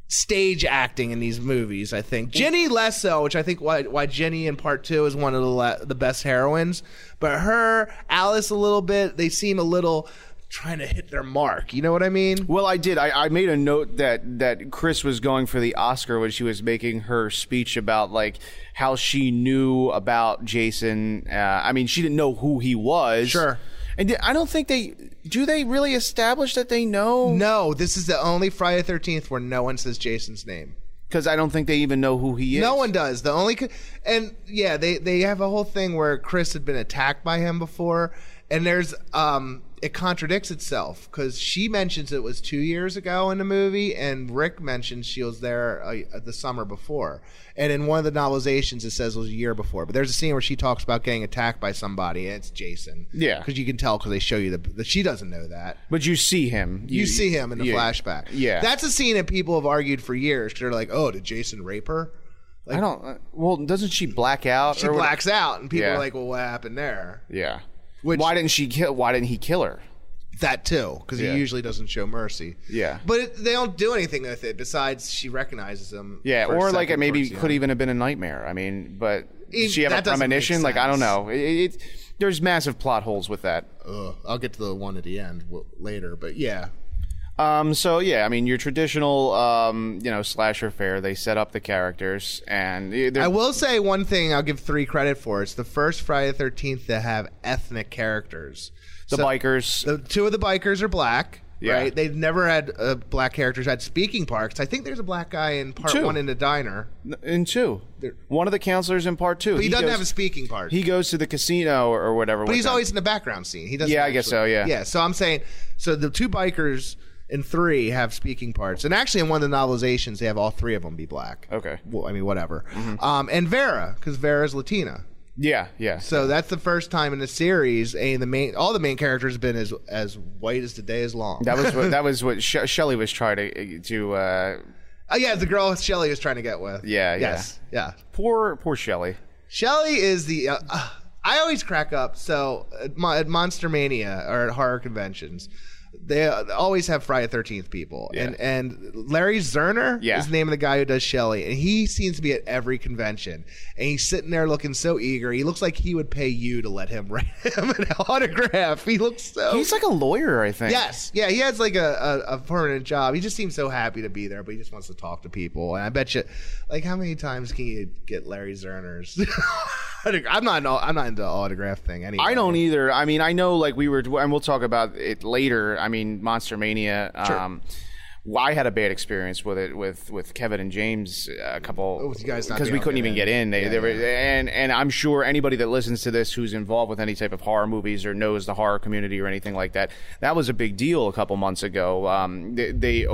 stage acting in these movies, I think. Jenny less so, which I think why Jenny in part 2 is one of the best heroines. But her, Alice a little bit, they seem a little trying to hit their mark. You know what I mean? Well, I did. I made a note that Chris was going for the Oscar when she was making her speech about like how she knew about Jason. I mean, she didn't know who he was. Sure. And I don't think they really establish that they know? No, this is the only Friday the 13th where no one says Jason's name. Because I don't think they even know who he is. No one does. The only and yeah, they have a whole thing where Chris had been attacked by him before, and there's it contradicts itself because she mentions it was 2 years ago in the movie, and Rick mentions she was there the summer before. And in one of the novelizations, it says it was a year before. But there's a scene where she talks about getting attacked by somebody, and it's Jason. Yeah. Because you can tell because they show you that she doesn't know that. But you see him. You see him in the flashback. Yeah. That's a scene that people have argued for years because they're like, oh, did Jason rape her? Like, I don't. Well, doesn't she black out? She blacks out, and people Yeah. are like, well, what happened there? Yeah. Which- Why didn't he kill her? That too, because Yeah. he usually doesn't show mercy. Yeah. But they don't do anything with it besides she recognizes him. Yeah, for a or like it second maybe towards the could end. even have been a nightmare. I mean, but did she have that a doesn't make premonition? Like I don't sense. know. There's massive plot holes with that. I'll get to the one at the end later, but yeah. So yeah, I mean your traditional, slasher fare. They set up the characters, and I will say one thing. I'll give 3 credit for. It's the first Friday the 13th to have ethnic characters. the bikers. The 2 of the bikers are black. Yeah. Right? They've never had black characters had speaking parts. I think there's a black guy in part 2. 1 in the diner. In 2, one of the counselors in part 2. But he doesn't have a speaking part. He goes to the casino or whatever. But he's always in the background scene. He doesn't. Yeah, I guess so, yeah. Yeah. So I'm saying, so the 2 bikers in 3 have speaking parts, and actually in one of the novelizations they have all 3 of them be black. Okay. Well, I mean, whatever. And Vera, because Vera's Latina. Yeah, yeah. So that's the first time in the series, all the main characters have been as white as the day is long. That was what Shelley was trying to. Oh yeah, the girl Shelley was trying to get with. Yeah, yes, yeah. Poor Shelley. Shelley is the. I always crack up. So at Monster Mania or at horror conventions, they always have Friday the 13th people, Yeah. and Larry Zerner Yeah. is the name of the guy who does Shelley, and he seems to be at every convention, and he's sitting there looking so eager. He looks like he would pay you to let him write him an autograph. He looks so. He's like a lawyer, I think. Yes, yeah, he has like a permanent job. He just seems so happy to be there, but he just wants to talk to people. And I bet you, like, how many times can you get Larry Zerner's? I'm not into the autograph thing anyway. I don't either. I mean, I know, like we were, and we'll talk about it later. I mean, Monster Mania. Sure. I had a bad experience with it with Kevin and James a couple With you guys not because we being couldn't able to even get in. They were, yeah. and I'm sure anybody that listens to this who's involved with any type of horror movies or knows the horror community or anything like that, that was a big deal a couple months ago. They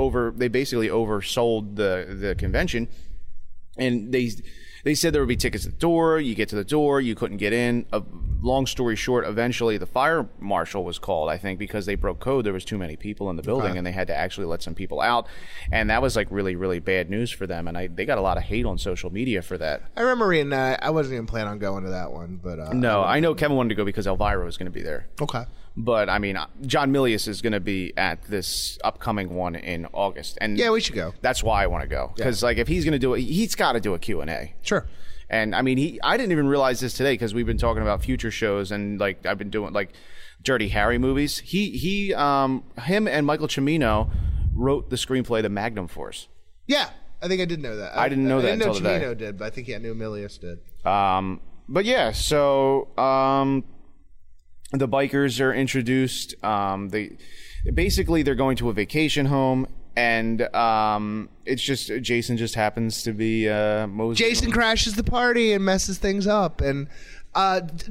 basically oversold the convention, and they said there would be tickets at the door. You get to the door, you couldn't get in. Long story short, eventually the fire marshal was called, I think, because they broke code. There was too many people in the building, and they had to actually let some people out. And that was like really, really bad news for them. And they got a lot of hate on social media for that. I remember reading that. I wasn't even planning on going to that one, but No, I know Kevin wanted to go because Elvira was going to be there. okay. But I mean, John Milius is going to be at this upcoming one in August, and Yeah, we should go. That's why I want to go, because like if he's going to do it, he's got to do a Q&A. Sure. And I mean, I didn't even realize this today because we've been talking about future shows, and like I've been doing like Dirty Harry movies. Him and Michael Cimino wrote the screenplay, The Magnum Force. Yeah, I think I did know that. I didn't know that I didn't know until today. Cimino did, but I think I knew Milius did. But yeah, so the bikers are introduced. They're going to a vacation home, and it's just Jason just happens to be moseying. Jason crashes the party and messes things up, and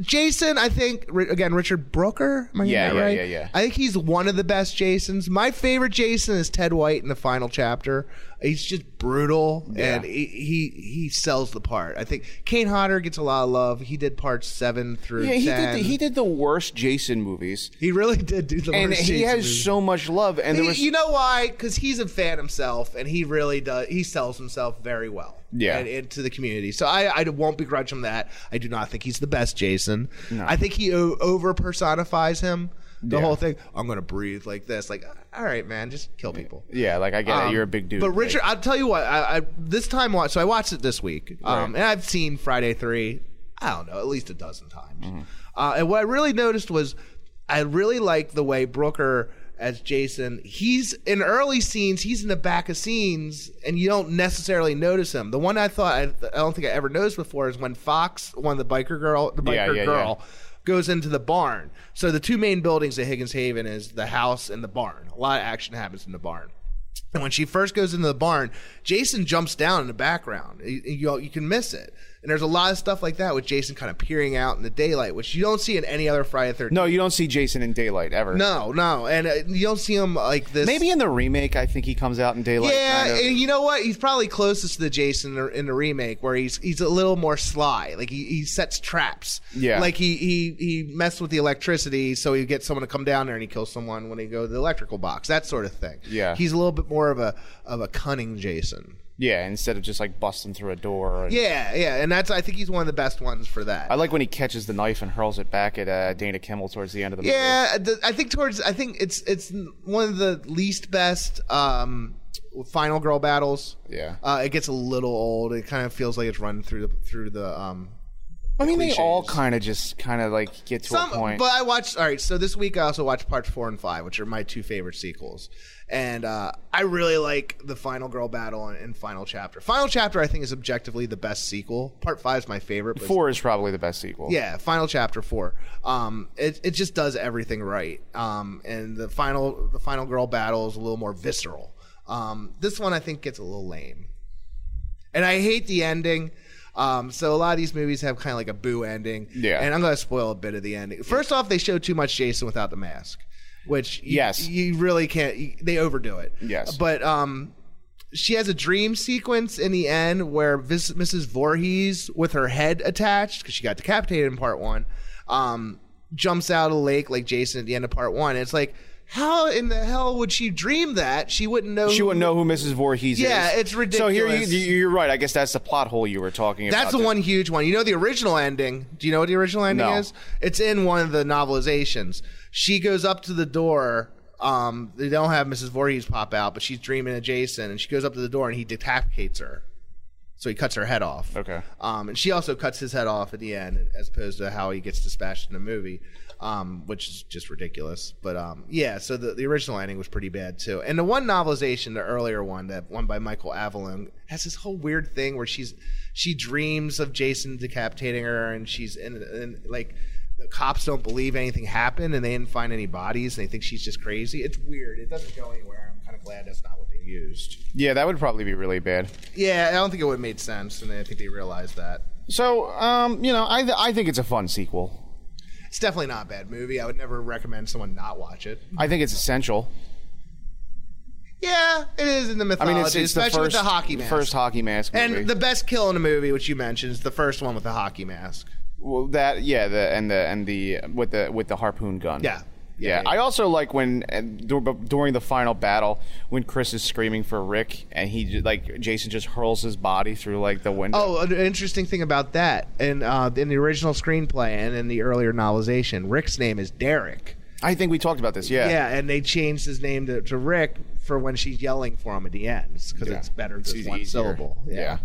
Jason, I think, again, Richard Brooker. Am I getting that right? Yeah. I think he's one of the best Jasons. My favorite Jason is Ted White in the final chapter. He's just brutal, and he sells the part. I think Kane Hodder gets a lot of love. He did parts 7 through 10. He did the worst Jason movies. He really did do the worst and he Jason has movies. so much love. And there was, you know why? Because he's a fan himself, and he really does. He sells himself very well. Yeah. And to the community. So I won't begrudge him that. I do not think he's the best Jason. No. I think he over personifies him. The Yeah. whole thing. I'm gonna breathe like this. Like, all right, man, just kill people. yeah, like I get it. You're a big dude. But Richard, I'll tell you what. I this time so I watched it this week, Right. and I've seen Friday 3. I don't know, at least a dozen times. Mm-hmm. And what I really noticed was, I really like the way Brooker as Jason. He's in early scenes. He's in the back of scenes, and you don't necessarily notice him. The one I don't think I ever noticed before is when Fox, the biker girl, goes into the barn. So the two main buildings at Higgins Haven is the house and the barn. A lot of action happens in the barn. And when she first goes into the barn, Jason jumps down in the background. You can miss it. And there's a lot of stuff like that with Jason kind of peering out in the daylight, which you don't see in any other Friday the 13th. No, you don't see Jason in daylight ever. No. And you don't see him like this. Maybe in the remake, I think he comes out in daylight. Yeah, kind of. and you know what? He's probably closest to the Jason in the remake, where he's a little more sly. Like he sets traps. Yeah. Like he messed with the electricity, so he gets someone to come down there and he kills someone when they go to the electrical box. That sort of thing. Yeah. He's a little bit more of a cunning Jason. Yeah, instead of just like busting through a door. Yeah, and I think he's one of the best ones for that. I like when he catches the knife and hurls it back at Dana Kimmel towards the end of the movie. Yeah, I think it's one of the least best final girl battles. Yeah. It gets a little old. It kind of feels like it's running through the I mean, cliches. they all kind of like get to a point. But I watched. All right, so this week I also watched parts 4 and 5, which are my two favorite sequels, and I really like the final girl battle and final chapter. Final chapter, I think, is objectively the best sequel. Part 5 is my favorite. But 4 is probably the best sequel. Yeah, final chapter 4. It just does everything right. And the final girl battle is a little more visceral. This one I think gets a little lame, and I hate the ending. So a lot of these movies have kind of like a boo ending. Yeah. And I'm going to spoil a bit of the ending. First off, they show too much Jason without the mask, which you really can't. They overdo it. Yes. But she has a dream sequence in the end where Mrs. Voorhees, with her head attached, because she got decapitated in part 1, jumps out of the lake like Jason at the end of part 1. And it's like, how in the hell would she dream that? She wouldn't know. She wouldn't know who Mrs. Voorhees is. Yeah, it's ridiculous. So here you're right. I guess that's the plot hole you were talking about. That's the one huge one. You know the original ending? Do you know what the original ending is? It's in one of the novelizations. She goes up to the door. They don't have Mrs. Voorhees pop out, but she's dreaming of Jason, and she goes up to the door, and he decapitates her. So he cuts her head off. Okay. And she also cuts his head off at the end, as opposed to how he gets dispatched in the movie, which is just ridiculous. But yeah, so the original ending was pretty bad too. And the one novelization, the earlier one, that one by Michael Avallone, has this whole weird thing where she dreams of Jason decapitating her, and she's in like the cops don't believe anything happened, and they didn't find any bodies, and they think she's just crazy. It's weird. It doesn't go anywhere. I'm kind of glad that's not what they used. Yeah, that would probably be really bad. Yeah, I don't think it would have made sense, and I think they realized that. So, I think it's a fun sequel. It's definitely not a bad movie. I would never recommend someone not watch it. I think it's essential. Yeah, it is in the mythology, I mean, it's especially with the hockey mask. First hockey mask movie. And the best kill in the movie, which you mentioned, is the first one with the hockey mask. Well, with the harpoon gun. Yeah. I also like when during the final battle when Chris is screaming for Rick and Jason just hurls his body through like the window. Oh, an interesting thing about that in the original screenplay and in the earlier novelization, Rick's name is Derek. I think we talked about this. Yeah, and they changed his name to Rick for when she's yelling for him at the end because it's better than one syllable. Yeah.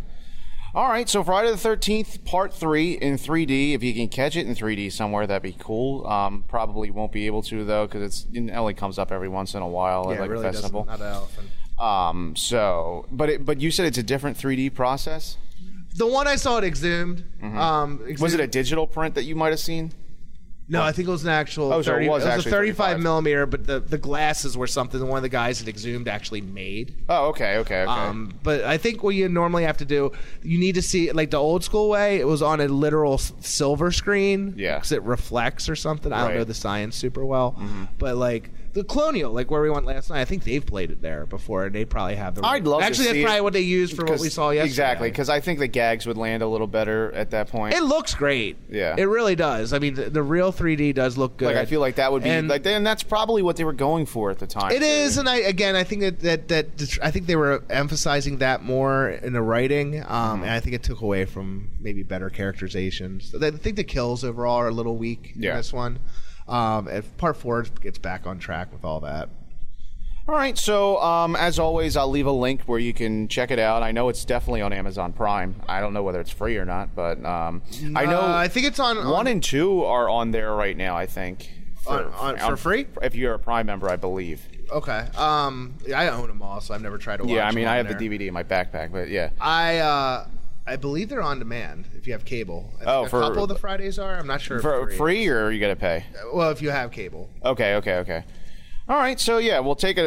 All right, so Friday the 13th, Part 3 in 3D. If you can catch it in 3D somewhere, that'd be cool. Probably won't be able to, though, because it only comes up every once in a while at it really a festival. Doesn't, not that often. But you said it's a different 3D process? The one I saw at Exhumed. Was it a digital print that you might have seen? No, I think it was an actual. Oh, so it was a actually 35 millimeter, but the glasses were something one of the guys at Exhumed actually made. Oh, okay. But I think what you normally have to do, you need to see like the old school way. It was on a literal silver screen. Yeah, because it reflects or something. I don't know the science super well, but like the Colonial, like where we went last night. I think they've played it there before, and they probably have the. I'd love to Actually, see that's probably it, what they used for what we saw yesterday. Exactly, because I think the gags would land a little better at that point. It looks great. Yeah, it really does. I mean, the real 3D does look good. Like I feel like that would be and that's probably what they were going for at the time. It is, and I think that I think they were emphasizing that more in the writing, and I think it took away from maybe better characterizations. I think the kills overall are a little weak in this one. If part 4 gets back on track with all that. All right, so as always, I'll leave a link where you can check it out. I know it's definitely on Amazon Prime. I don't know whether it's free or not, but I know. I think it's on 1 and 2 are on there right now. I think for free if you're a Prime member, I believe. Okay. I own them all, so I've never tried to watch them. Yeah, I mean, I have the DVD in my backpack, but yeah. I believe they're on demand if you have cable. I think a couple of the Fridays are. I'm not sure. For free or you got to pay? Well, if you have cable. Okay. All right, so yeah, we'll take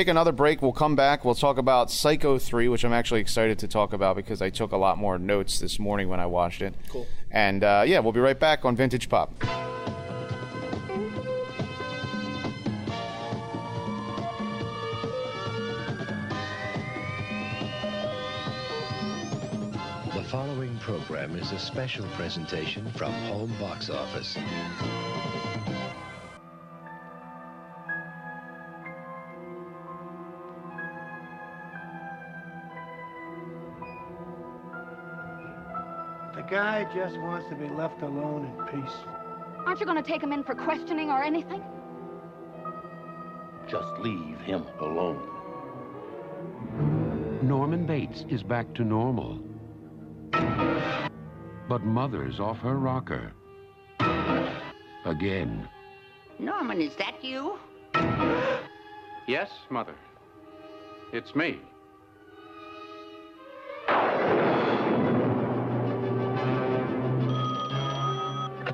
another break. We'll come back. We'll talk about Psycho 3, which I'm actually excited to talk about because I took a lot more notes this morning when I watched it. Cool. And yeah, we'll be right back on Vintage Pop. The following program is a special presentation from Home Box Office. The guy just wants to be left alone in peace. Aren't you going to take him in for questioning or anything? Just leave him alone. Norman Bates is back to normal. But Mother's off her rocker. Again. Norman, is that you? Yes, Mother. It's me.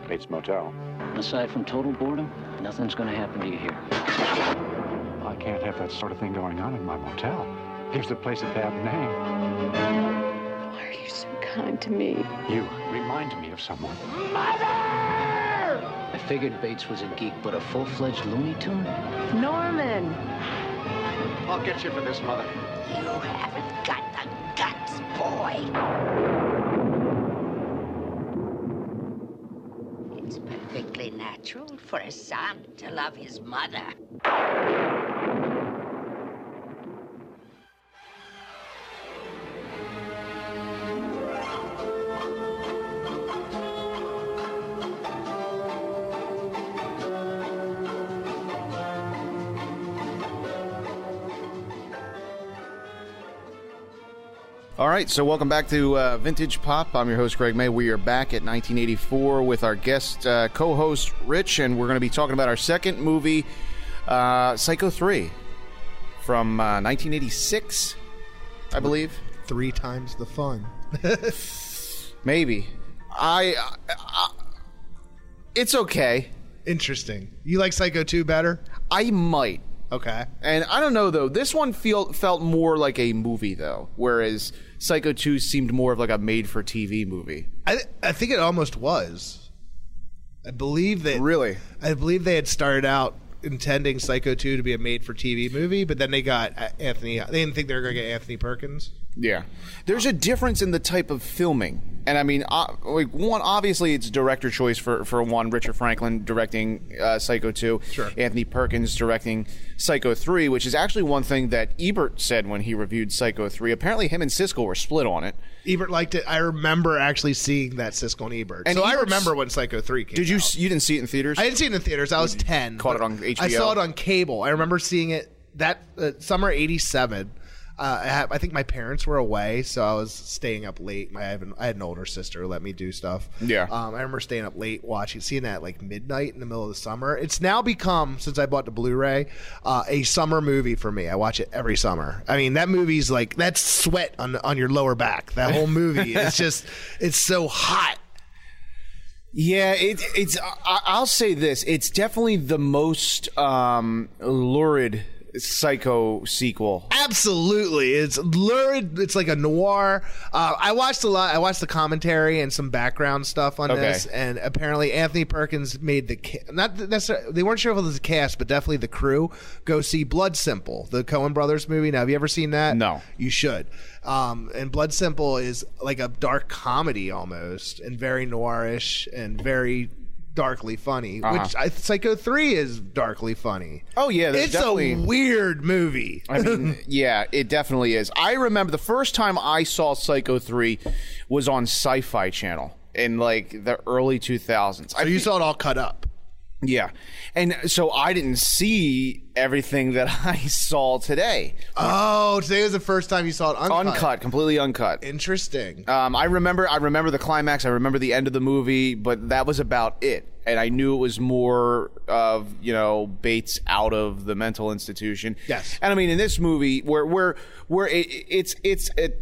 Bates Motel. Aside from total boredom, nothing's going to happen to you here. I can't have that sort of thing going on in my motel. Gives the place a bad name. Why are you so kind to me? You remind me of someone. Mother! I figured Bates was a geek, but a full-fledged Looney Tune? Norman! I'll get you for this, Mother. You haven't got the guts, boy. It's perfectly natural for a son to love his mother. All right, so welcome back to Vintage Pop. I'm your host, Greg May. We are back at 1984 with our guest co-host, Rich, and we're going to be talking about our second movie, Psycho 3, from 1986, I believe. 3 times the fun. Maybe. It's okay. Interesting. You like Psycho 2 better? I might. Okay. And I don't know, though. This one felt more like a movie, though, whereas Psycho 2 seemed more of like a made-for-TV movie. I think it almost was. I believe that... Really? I believe they had started out intending Psycho 2 to be a made-for-TV movie, but then they got Anthony... They didn't think they were going to get Anthony Perkins. Yeah. There's a difference in the type of filming. And I mean, one, obviously it's director choice for one, Richard Franklin directing Psycho 2, sure. Anthony Perkins directing Psycho 3, which is actually one thing that Ebert said when he reviewed Psycho 3. Apparently him and Siskel were split on it. Ebert liked it. I remember actually seeing that, Siskel and Ebert. And so I remember when Psycho 3 came out. You didn't see it in theaters? I didn't see it in theaters. I was 10. Caught it on HBO? I saw it on cable. I remember seeing it that summer 87. I think my parents were away, so I was staying up late. I had an older sister who let me do stuff. Yeah. I remember staying up late seeing that at like midnight in the middle of the summer. It's now become, since I bought the Blu-ray, a summer movie for me. I watch it every summer. I mean, that movie's like, that's sweat on your lower back. That whole movie. It's so hot. Yeah, it's. I'll say this: it's definitely the most lurid Psycho sequel. Absolutely, it's lurid. It's like a noir. I watched a lot. I watched the commentary and some background stuff on this, and apparently Anthony Perkins made not necessarily. They weren't sure if it was the cast, but definitely the crew go see Blood Simple, the Coen Brothers movie. Now, have you ever seen that? No, you should. And Blood Simple is like a dark comedy almost, and very noirish and very darkly funny, which Psycho 3 is darkly funny. Oh yeah, it's a weird movie. I mean, yeah, it definitely is. I remember the first time I saw Psycho 3 was on Sci-Fi Channel in like the early 2000s. So you saw it all cut up. Yeah, and so I didn't see everything that I saw today. Oh, today was the first time you saw it uncut. Completely uncut. Interesting. I remember the climax. I remember the end of the movie, but that was about it. And I knew it was more of, Bates out of the mental institution. Yes. And I mean, in this movie, where it's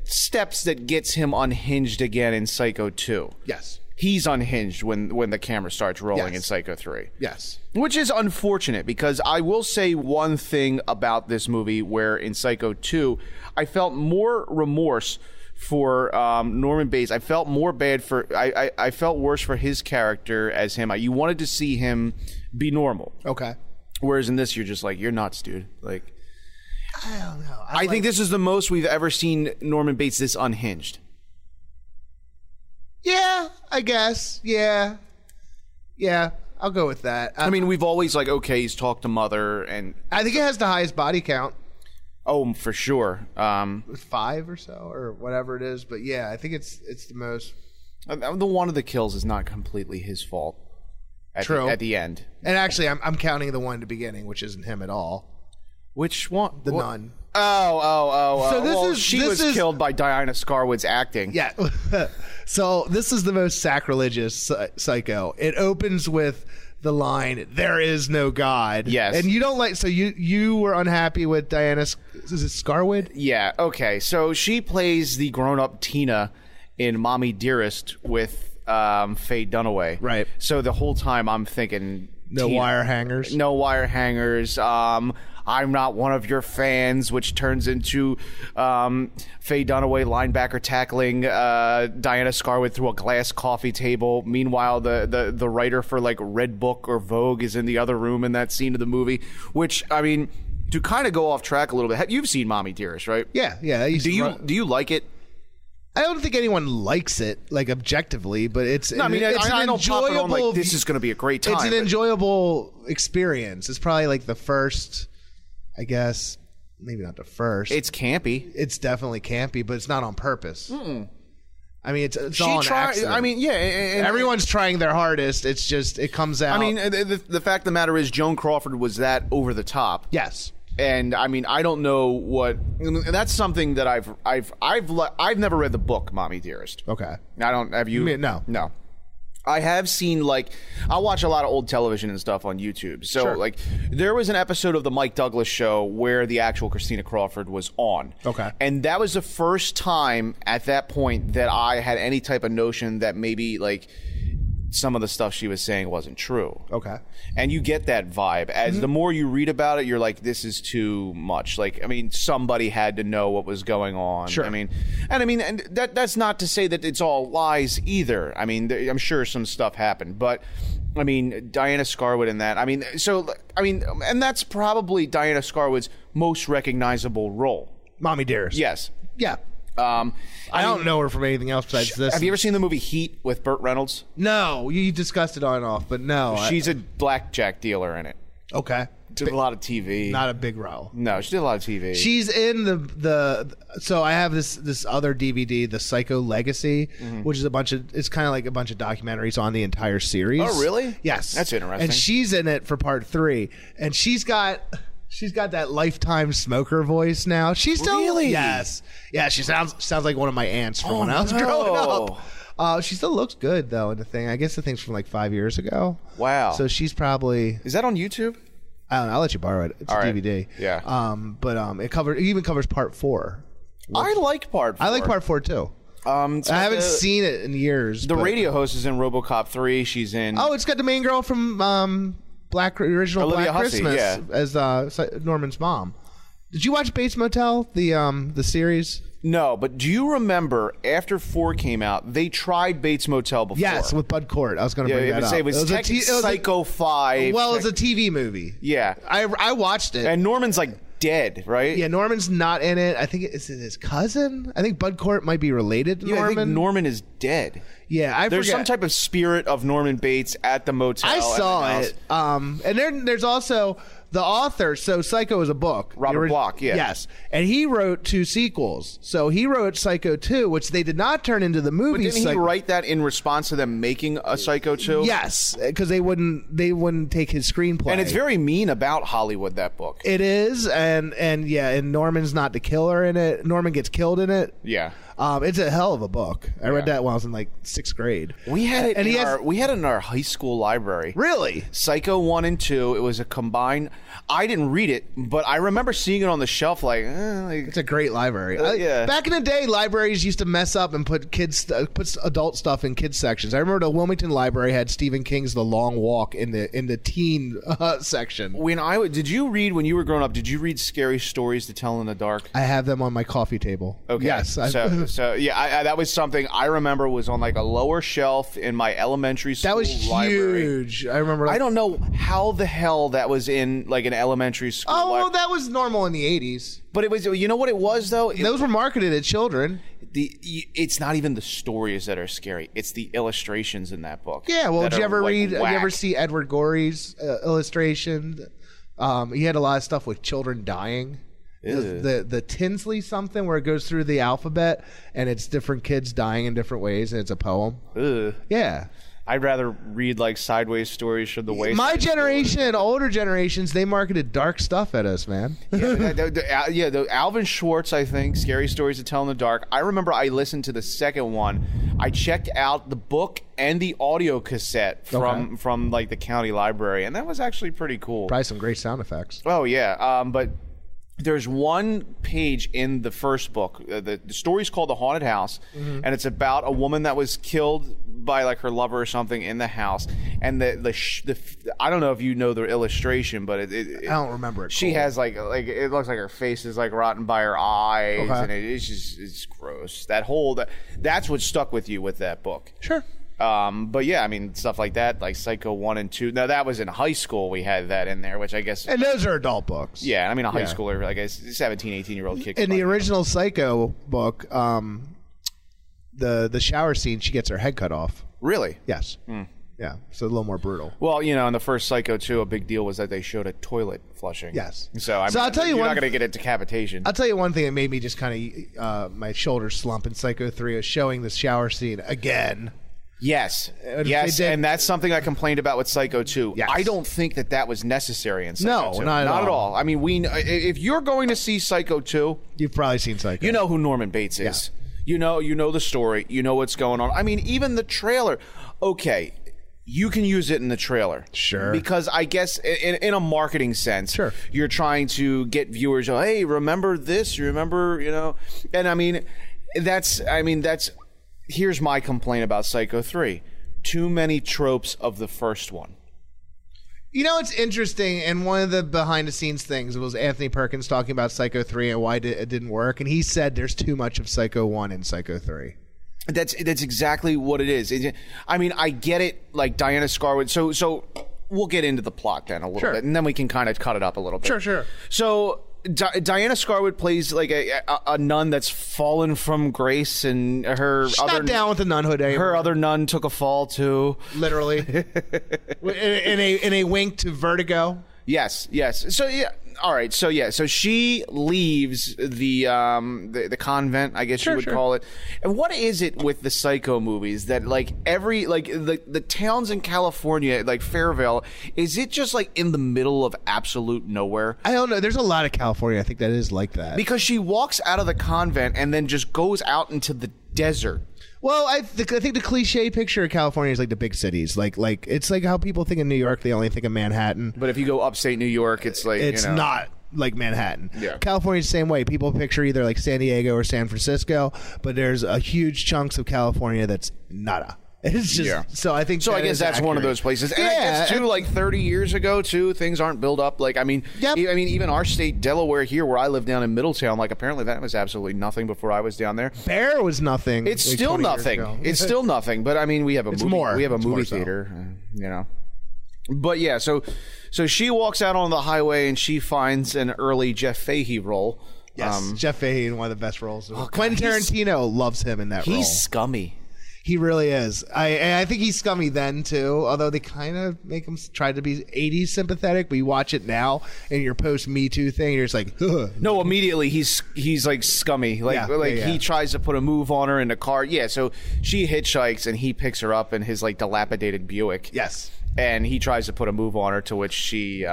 steps that gets him unhinged again in Psycho 2. Yes. He's unhinged when the camera starts rolling in Psycho 3. Yes. Which is unfortunate, because I will say one thing about this movie where in Psycho 2, I felt more remorse for Norman Bates. I felt more bad for... I felt worse for his character as him. You wanted to see him be normal. Okay. Whereas in this, you're just like, you're nuts, dude. Like, I don't know. I think this is the most we've ever seen Norman Bates this unhinged. Yeah, I guess. Yeah, I'll go with that. I mean, we've always he's talked to Mother, and I think it has the highest body count. Oh, for sure. 5 or so, or whatever it is. But yeah, I think it's the most. The one of the kills is not completely his fault. True. At the end, and actually, I'm counting the one at the beginning, which isn't him at all. Which one? The nun. Oh. So she was killed by Diana Scarwood's acting. Yeah. So this is the most sacrilegious Psycho. It opens with the line, "There is no God." Yes. And you don't like. So you were unhappy with Diana? Is it Scarwood? Yeah. Okay. So she plays the grown-up Tina in Mommy Dearest with Faye Dunaway. Right. So the whole time I'm thinking, no wire hangers. No wire hangers. I'm not one of your fans, which turns into Faye Dunaway linebacker tackling Diana Scarwood through a glass coffee table. Meanwhile, the writer for Red Book or Vogue is in the other room in that scene of the movie. Which, I mean, to kind of go off track a little bit, you've seen Mommy Dearest, right? Yeah. Do you like it? I don't think anyone likes it, objectively, but it's. No, I mean, I don't pop it on this is going to be a great time. It's an enjoyable experience. It's probably the first. I guess maybe not the first. It's campy. It's definitely campy, but it's not on purpose. Mm-mm. I mean, it's all an accident. I mean, yeah. Everyone's trying their hardest. It's just it comes out. I mean, the fact of the matter is, Joan Crawford was that over the top. Yes. And I mean, I don't know what. That's something that I've never read the book, Mommy Dearest. Okay. I don't. Have you? No. I have seen I watch a lot of old television and stuff on YouTube. So sure. There was an episode of the Mike Douglas show where the actual Christina Crawford was on. Okay. And that was the first time at that point that I had any type of notion that maybe some of the stuff she was saying wasn't true. Okay. And you get that vibe. As the more you read about it, you're like, this is too much. Somebody had to know what was going on. Sure. And that's not to say that it's all lies either. I mean, I'm sure some stuff happened. But, I mean, Diana Scarwood in that. And that's probably Diana Scarwood's most recognizable role. Mommy Dearest. Yes. Yeah. I don't know her from anything else besides this. Have you ever seen the movie Heat with Burt Reynolds? No, you discussed it on and off, but no. She's a blackjack dealer in it. Okay. Did a lot of TV. Not a big role. No, she did a lot of TV. She's in the so I have this other DVD, the Psycho Legacy, which is it's kind of like a bunch of documentaries on the entire series. Oh, really? Yes. That's interesting. And she's in it for part 3, and she's got that lifetime smoker voice now. She's still really? Yes. Yeah, she sounds like one of my aunts from when I was growing up. She still looks good though in the thing. I guess the thing's from 5 years ago. Wow. So she's probably. Is that on YouTube? I don't know. I'll let you borrow it. It's all a right. DVD. Yeah. It even covers part 4. I like part 4. I like part 4 too. I haven't seen it in years. The radio host is in RoboCop 3. She's in. Oh, it's got the main girl from original Olivia Black Hussey, Christmas as Norman's mom. Did you watch Bates Motel, the series? No, but do you remember after 4 came out, they tried Bates Motel before? Yes, with Bud Cort. I was going to bring that up. It was Psycho 5. Well, it was a TV movie. Yeah. I watched it. And Norman's dead, right? Yeah, Norman's not in it. I think it's his cousin. I think Bud Cort might be related to Norman. I think Norman is dead. Yeah, There's some type of spirit of Norman Bates at the motel. I saw it. And there's also the author. So Psycho is a book. Robert Bloch, yeah. Yes. And he wrote 2 sequels. So he wrote Psycho 2, which they did not turn into the movie. But didn't he write that in response to them making a Psycho 2? Yes, because they wouldn't take his screenplay. And it's very mean about Hollywood, that book. It is, and Norman's not the killer in it. Norman gets killed in it. Yeah. It's a hell of a book. I read that when I was in 6th grade. We had it in our high school library. Really? Psycho 1 and 2. It was a combined. I didn't read it, but I remember seeing it on the shelf. It's a great library. Yeah. Back in the day, libraries used to mess up and put adult stuff in kids sections. I remember the Wilmington Library had Stephen King's The Long Walk in the teen section. Did you read when you were growing up? Did you read Scary Stories to Tell in the Dark? I have them on my coffee table. Okay. Yes. So yeah, that was something I remember was on a lower shelf in my elementary school. That was library. huge. I remember. I don't know how the hell that was in an elementary school. Oh, that was normal in the 80s. But it was. You know what it was though? Those were marketed at children. It's not even the stories that are scary. It's the illustrations in that book. Yeah. Well, did you ever read? Whack. You ever see Edward Gorey's illustration? He had a lot of stuff with children dying. The Tinsley something where it goes through the alphabet and it's different kids dying in different ways and it's a poem. Ugh. Yeah. I'd rather read sideways stories from the wayside. My generation and older generations, they marketed dark stuff at us, man. The Alvin Schwartz, I think, Scary Stories to Tell in the Dark. I remember I listened to the second one. I checked out the book and the audio cassette from the county library, and that was actually pretty cool. Probably some great sound effects. Oh yeah, but there's one page in the first book. The story's called The Haunted House, and it's about a woman that was killed by her lover or something in the house. And I don't know if you know the illustration, but I don't remember it. She has it looks like her face is rotten by her eyes, and it's gross. That's what stuck with you with that book. Sure. But yeah, I mean, stuff like that, like Psycho 1 and 2. Now, that was in high school. We had that in there, which I guess... And those are adult books. Yeah, I mean, a high schooler, a 17, 18-year-old kid. In the original Psycho book, the shower scene, she gets her head cut off. Really? Yes. Yeah, so a little more brutal. Well, in the first Psycho 2, a big deal was that they showed a toilet flushing. Yes. So I'll tell you, you're not going to get a decapitation. I'll tell you one thing that made me just kind of my shoulders slump in Psycho 3 is showing the shower scene again. Yes, and that's something I complained about with Psycho 2. Yes. I don't think that was necessary in Psycho 2. No, not at all. I mean, if you're going to see Psycho 2... You've probably seen Psycho. You know who Norman Bates is. Yeah. You know the story. You know what's going on. I mean, even the trailer. Okay, you can use it in the trailer. Sure. Because I guess in a marketing sense, sure, you're trying to get viewers, hey, remember this? You remember, And I mean, that's... Here's my complaint about Psycho 3. Too many tropes of the first one. It's interesting, and one of the behind-the-scenes things was Anthony Perkins talking about Psycho 3 and why it didn't work, and he said there's too much of Psycho 1 in Psycho 3. That's exactly what it is. I mean, I get it, like Diana Scarwood. So we'll get into the plot then a little bit, and then we can kind of cut it up a little bit. Sure. So... Diana Scarwood plays a nun that's fallen from grace, and she's not down with the nunhood anymore. Her other nun took a fall too, literally, in a wink to Vertigo. Yes. So yeah, all right. So yeah, so she leaves the convent, I guess you would call it. And what is it with the Psycho movies that the towns in California, like Fairville, is it just in the middle of absolute nowhere? I don't know. There's a lot of California, I think, that is like that. Because she walks out of the convent and then just goes out into the desert. Well, I think the cliche picture of California is the big cities. Like it's like how people think of New York, they only think of Manhattan. But if you go upstate New York, it's not like Manhattan. Yeah. California's the same way. People picture either San Diego or San Francisco, but there's a huge chunks of California that's nada. It's just so I think. So I guess that's one of those places. And I guess too, like 30 years ago, too, things aren't built up. Like I mean, even our state, Delaware, here where I live down in Middletown, like apparently that was absolutely nothing before I was down there. Bear was nothing. It's like still nothing. It's still nothing. But I mean, we have a movie theater, you know. But yeah, so she walks out on the highway and she finds an early Jeff Fahey role. Yes, Jeff Fahey in one of the best roles. Quentin Tarantino loves him in that role. He's scummy. He really is. I think he's scummy then too. Although they kind of make him try to be 80s sympathetic, but you watch it now and your post Me Too thing, you're just like, ugh. No, immediately he's like scummy. Like he tries to put a move on her in the car. Yeah, so she hitchhikes and he picks her up in his like dilapidated Buick. Yes. And he tries to put a move on her, to which she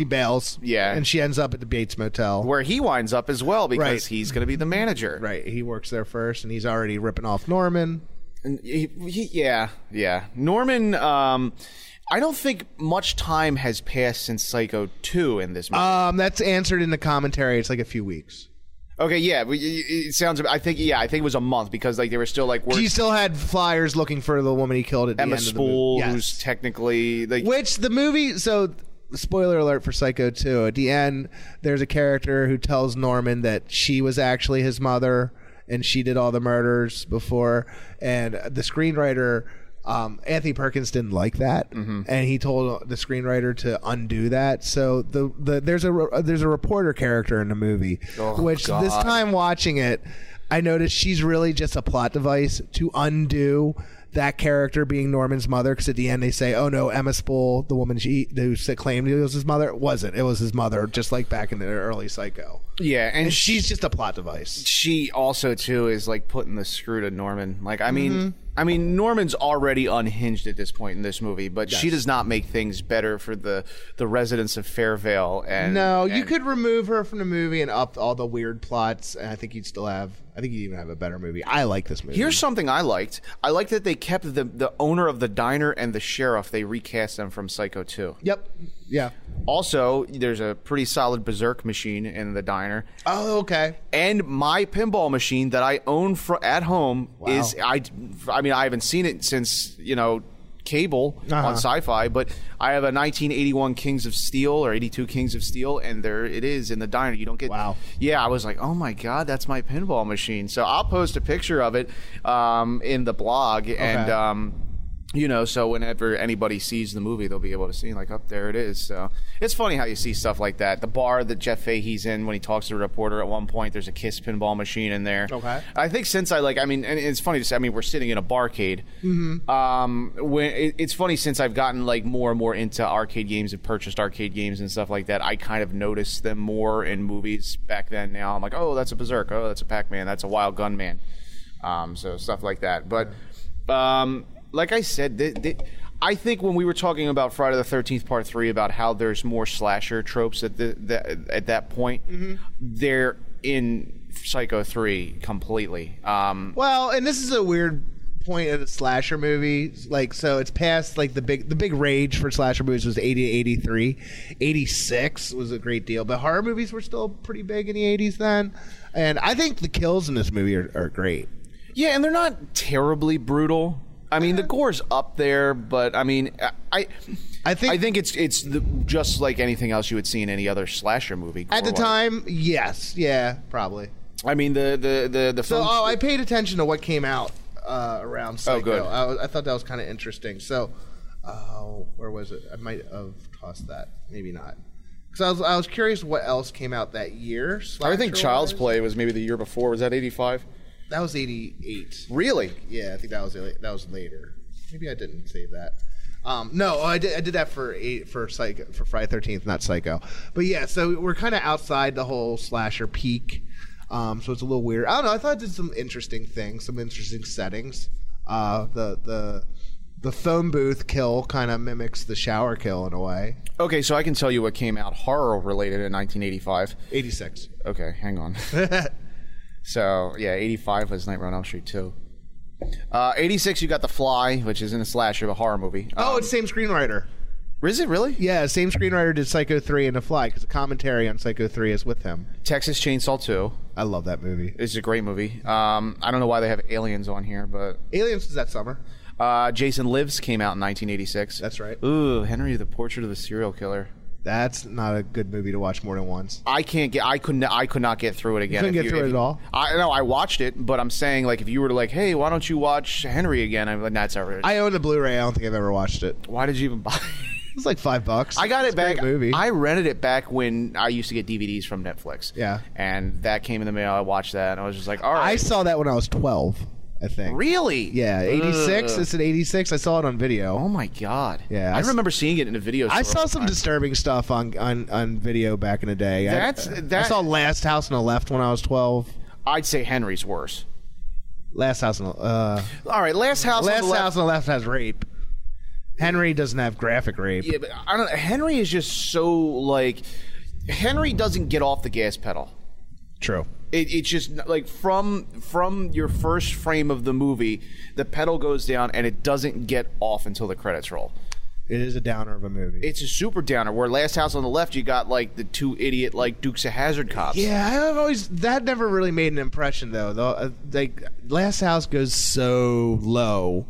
bails. Yeah, and she ends up at the Bates Motel, where he winds up as well because he's going to be the manager. Right, he works there first, and he's already ripping off Norman. And Norman. I don't think much time has passed since Psycho 2 in this movie. That's answered in the commentary. It's like a few weeks. Okay, yeah, it sounds. I think it was a month because like they were still like. He still had flyers looking for the woman he killed at the Emma end Spool, of the movie. who's technically like. Which the movie. So, spoiler alert for Psycho 2. At the end, there's a character who tells Norman that she was actually his mother and she did all the murders before. And the screenwriter. Anthony Perkins didn't like that, and he told the screenwriter to undo that. So there's a reporter character in the movie, this time watching it, I noticed she's really just a plot device to undo that character being Norman's mother. Because at the end they say, "Oh no, Emma Spool, the woman who claimed it was his mother, it wasn't. It was his mother, just like back in the early Psycho." Yeah, and she's just a plot device. She also too is like putting the screw to Norman. Like I mean, Norman's already unhinged at this point in this movie, but she does not make things better for the residents of Fairvale. And you could remove her from the movie and up all the weird plots, and I think you'd still have. I think you'd even have a better movie. I like this movie. Here's something I liked. I liked that they kept the owner of the diner and the sheriff. They recast them from Psycho 2. Yep. Yeah. Also, there's a pretty solid Berserk machine in the diner. Oh, okay. And my pinball machine that I own at home is I mean I haven't seen it since cable on Sci-Fi, but I have a 1981 Kings of Steel or 82 Kings of Steel, and there it is in the diner. You don't get I was like, oh my god, that's my pinball machine. So I'll post a picture of it in the blog, and so whenever anybody sees the movie, they'll be able to see, like, up there it is. So it's funny how you see stuff like that. The bar that Jeff Fahey's in when he talks to the reporter at one point, there's a Kiss pinball machine in there. Okay. I think since and it's funny to say, we're sitting in a barcade. It's funny since I've gotten, like, more and more into arcade games and purchased arcade games and stuff like that, I kind of noticed them more in movies back then. Now I'm like, oh, that's a Berserk. Oh, that's a Pac-Man. That's a Wild Gunman. So stuff like that. But... like I said, I think when we were talking about Friday the 13th Part 3 about how there's more slasher tropes at that point, they're in Psycho 3 completely. Well, and this is a weird point of the slasher movie. Like, so it's past like the big rage for slasher movies was 80 to 83. 86 was a great deal, but horror movies were still pretty big in the 80s then. And I think the kills in this movie are great. Yeah, and they're not terribly brutal. The gore's up there, but I think it's just like anything else you would see in any other slasher movie. At the time, yes, yeah, probably. The so I paid attention to what came out around Psycho. Oh, good. I thought that was kind of interesting. So, where was it? I might have tossed that, maybe not. Because I was curious what else came out that year. I think Child's Play was maybe the year before. Was that 85? That was 88. Really? Yeah, I think that was later. Maybe I didn't save that. No, I did that for Psycho, for Friday 13th, not Psycho. But yeah, so we're kind of outside the whole slasher peak. So it's a little weird. I don't know. I thought it did some interesting things, some interesting settings. The phone booth kill kind of mimics the shower kill in a way. Okay, so I can tell you what came out horror related in 1985. 86. Okay, hang on. So, yeah, 85 was Nightmare on Elm Street 2. 86, you got The Fly, which is in a slasher, a horror movie. It's same screenwriter. Is it really? Yeah, same screenwriter did Psycho 3 and The Fly, because the commentary on Psycho 3 is with him. Texas Chainsaw 2. I love that movie. It's a great movie. I don't know why they have Aliens on here, but... Aliens is that summer. Jason Lives came out in 1986. That's right. Ooh, Henry, the Portrait of a Serial Killer. That's not a good movie to watch more than once. I could not get through it again. You couldn't get through it at all? I watched it, but I'm saying, like, if you were to, like, hey, why don't you watch Henry again? I'm like, that's alright. I own the Blu-ray. I don't think I've ever watched it. Why did you even buy it? It's like $5. I got it back. A great movie. I rented it back when I used to get DVDs from Netflix. Yeah. And that came in the mail. I watched that, and I was just like, all right. I saw that when I was 12. I think. Really? Yeah, 86. It's an 86. I saw it on video. Oh my god. Yeah, I remember seeing it in a video store. I saw some disturbing stuff on video back in the day. I saw Last House on the Left when I was 12. I'd say Henry's worse. Last House on the all right, Last House on the Left. House on the Left has rape. Henry doesn't have graphic rape. Yeah, but I don't. Henry is just so like. Henry doesn't get off the gas pedal. True. It's just like from your first frame of the movie, the pedal goes down and it doesn't get off until the credits roll. It is a downer of a movie. It's a super downer. Where Last House on the Left, you got like the two idiot like Dukes of Hazzard cops. Yeah, that never really made an impression though. Like Last House goes so low.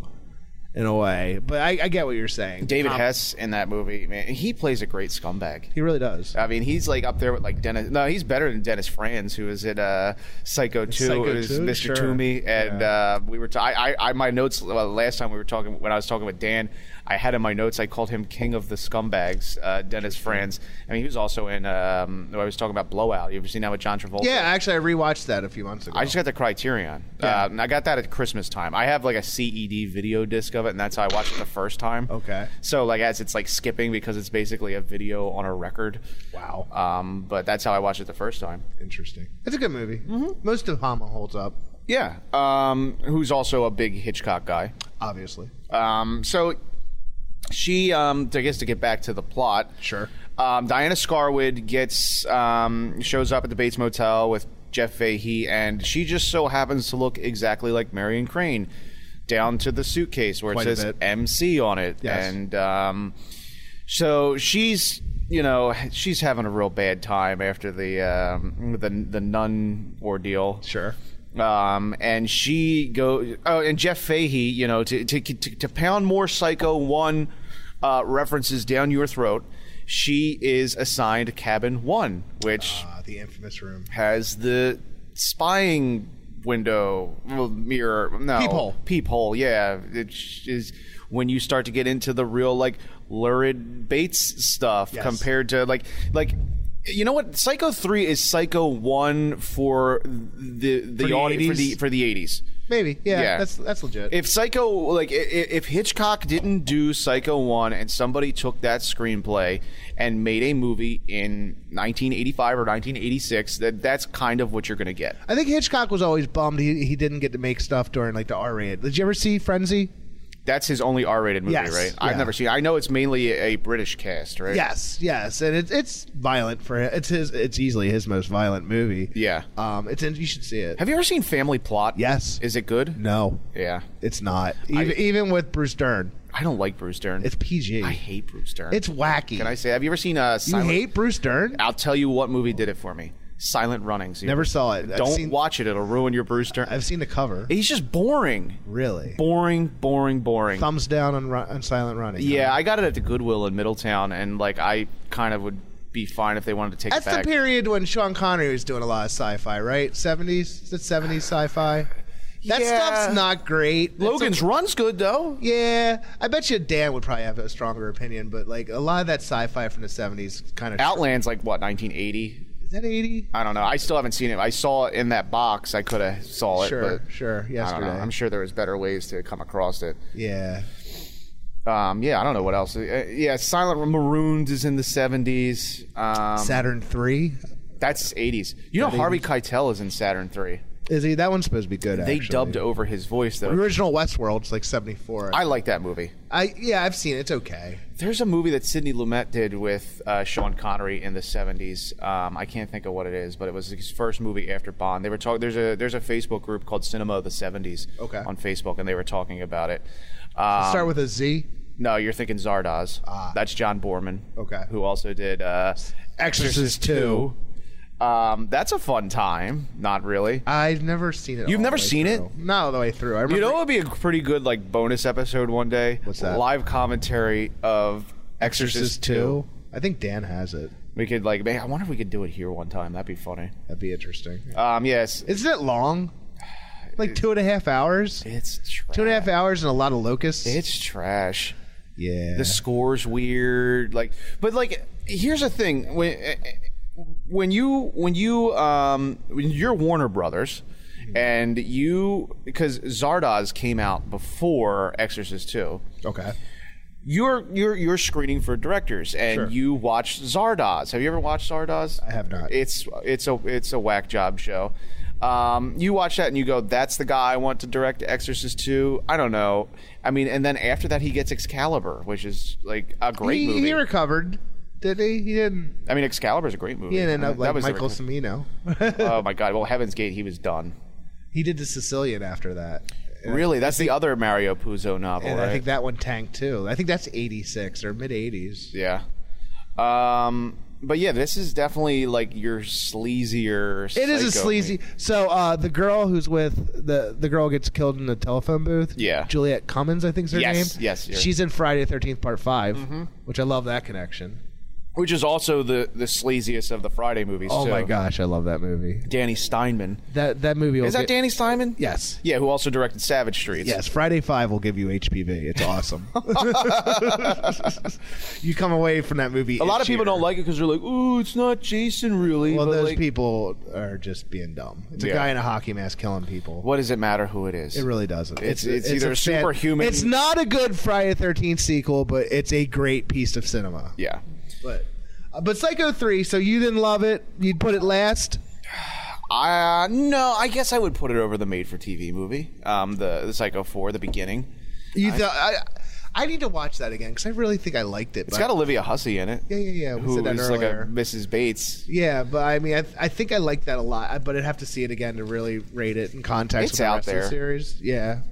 In a way, but I get what you're saying. David Hess in that movie, man, he plays a great scumbag. He really does. I mean, he's like up there with like Dennis. No, he's better than Dennis Franz, who is at Psycho 2, is Mr. Sure. Toomey, and we were. My notes last time we were talking when I was talking with Dan. I had in my notes I called him King of the Scumbags, Dennis Franz. I mean, he was also in. I was talking about Blowout. You ever seen that with John Travolta? Yeah, actually, I rewatched that a few months ago. I just got the Criterion. Yeah. I got that at Christmas time. I have like a CED video disc of it, and that's how I watched it the first time. Okay. So like as it's like skipping because it's basically a video on a record. Wow. But that's how I watched it the first time. Interesting. It's a good movie. Mm-hmm. Most of Hama holds up. Yeah. Who's also a big Hitchcock guy. Obviously. So she, I guess to get back to the plot. Sure. Diana Scarwood shows up at the Bates Motel with Jeff Fahey, and she just so happens to look exactly like Marion Crane, down to the suitcase where it says MC on it. Yes. And so she's having a real bad time after the nun ordeal. Sure. And she goes. Oh, and Jeff Fahey, to pound more Psycho 1 references down your throat, she is assigned Cabin 1, which the infamous room has the spying window, mirror, no, peephole. Yeah, it is when you start to get into the real like lurid Bates stuff compared to like. You know what? Psycho 3 is Psycho 1 for the audience for the 80s. Maybe, yeah. That's legit. If Psycho, if Hitchcock didn't do Psycho 1 and somebody took that screenplay and made a movie in 1985 or 1986, that's kind of what you're going to get. I think Hitchcock was always bummed he didn't get to make stuff during like the R-rated. Did you ever see Frenzy? That's his only R-rated movie, yes, right? Yeah. I've never seen it. I know it's mainly a British cast, right? Yes, and it's violent for him. It's easily his most violent movie. Yeah. You should see it. Have you ever seen Family Plot? Yes. Is it good? No. Yeah. It's not. Even with Bruce Dern. I don't like Bruce Dern. It's PG. I hate Bruce Dern. It's wacky. Can I say? Have you ever seen You hate Bruce Dern? I'll tell you what movie did it for me. Silent Runnings. Never saw it. Don't watch it. It'll ruin your Bruce Dern. I've seen the cover. He's just boring. Really? Boring. Thumbs down on Silent Running. Yeah, I got it at the Goodwill in Middletown, and I kind of would be fine if they wanted to take it back. That's the period when Sean Connery was doing a lot of sci-fi, right? 70s? Is it 70s sci-fi? That stuff's not great. Logan's Run's good, though. Yeah. I bet you Dan would probably have a stronger opinion, but a lot of that sci-fi from the 70s kind of... Outland's 1980? Is that 80? I don't know. I still haven't seen it. I saw it in that box. I could have saw it. Sure. Yesterday. I don't know. I'm sure there was better ways to come across it. Yeah. I don't know what else. Silent Maroons is in the 70s. Saturn 3? That's 80s. You know Harvey Keitel is in Saturn 3. Is he? That one's supposed to be good, They actually. dubbed over his voice, though. The original Westworld's 74. I like that movie. I've seen it. It's okay. There's a movie that Sidney Lumet did with Sean Connery in the 70s. I can't think of what it is, but it was his first movie after Bond. They were talking. There's a Facebook group called Cinema of the 70s on Facebook, and they were talking about it. Start with a Z? No, you're thinking Zardoz. That's John Boorman. Okay. Who also did Exorcist 2. That's a fun time. Not really. I've never seen it. You've never seen it? Not all the way through. I remember. You know, it would be a pretty good like bonus episode one day. What's that? Live commentary of Exorcist 2. I think Dan has it. We could like. I wonder if we could do it here one time. That'd be funny. That'd be interesting. Yes. Isn't it long? Like 2.5 hours. It's trash. 2.5 hours and a lot of locusts. It's trash. Yeah. The score's weird. Like, but like, here's the thing: when you're Warner Brothers, and because Zardoz came out before Exorcist 2. Okay. You're screening for directors, and you watch Zardoz. Have you ever watched Zardoz? I have not. It's a whack job show. You watch that and you go, "That's the guy I want to direct Exorcist 2." I don't know. I mean, and then after that, he gets Excalibur, which is like a great movie. He recovered, did he? He didn't. I mean, Excalibur's a great movie. He ended up like Michael Cimino. Oh my God! Well, Heaven's Gate, he was done. He did The Sicilian after that. Really? That's the other Mario Puzo novel, and right? I think that one tanked too. I think that's 86 or mid 80s. Yeah. But yeah, this is definitely like your sleazier. It is a sleazy. Movie. So the girl who's with the girl gets killed in the telephone booth. Yeah. Juliette Cummins, I think is her name. Yes. She's in Friday the 13th Part 5, which I love that connection. Which is also the sleaziest of the Friday movies. Oh too. my gosh, I love that movie. Danny Steinman. That movie is that Danny Steinman? Yes. Yeah, who also directed Savage Streets. Yes, Friday 5 will give you HPV. It's awesome. You come away from that movie. A lot of people don't like it because they're like, "Ooh, it's not Jason, really." Well, but those like, people are just being dumb. It's a guy in a hockey mask killing people. What does it matter who it is? It really doesn't. It's either superhuman. It's not a good Friday the 13th sequel, but it's a great piece of cinema. Yeah. But Psycho 3, so you didn't love it? You'd put it last? No, I guess I would put it over the made-for-TV movie, the Psycho 4, the beginning. I need to watch that again because I really think I liked it. It's got Olivia Hussey in it. Yeah. We said that who's earlier. like a Mrs. Bates. Yeah, but I mean, I think I liked that a lot. But I'd have to see it again to really rate it in context with the rest of the series. Yeah.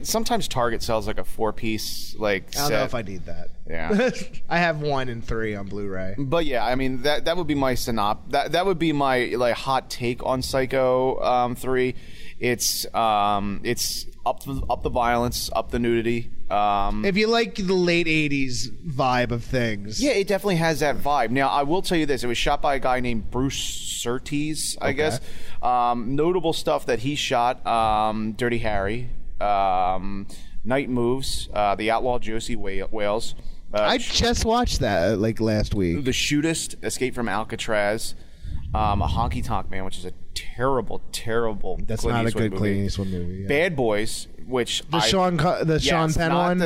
Sometimes Target sells like a 4-piece like set. I don't know if I need that. Yeah. I have 1 and 3 on Blu-ray. But yeah, I mean that would be my that would be my like hot take on Psycho 3. It's up the violence, up the nudity. If you like the late 80s vibe of things. Yeah, it definitely has that vibe. Now, I will tell you this. It was shot by a guy named Bruce Surtees, I guess. Notable stuff that he shot, Dirty Harry, Night Moves, The Outlaw Josie Wales. I just watched that like last week. The Shootist, Escape from Alcatraz, A Honky Tonk Man, which is a terrible That's Clint not Eastwood a good movie. Clint Eastwood movie. Yeah. Bad Boys, which Sean Penn one.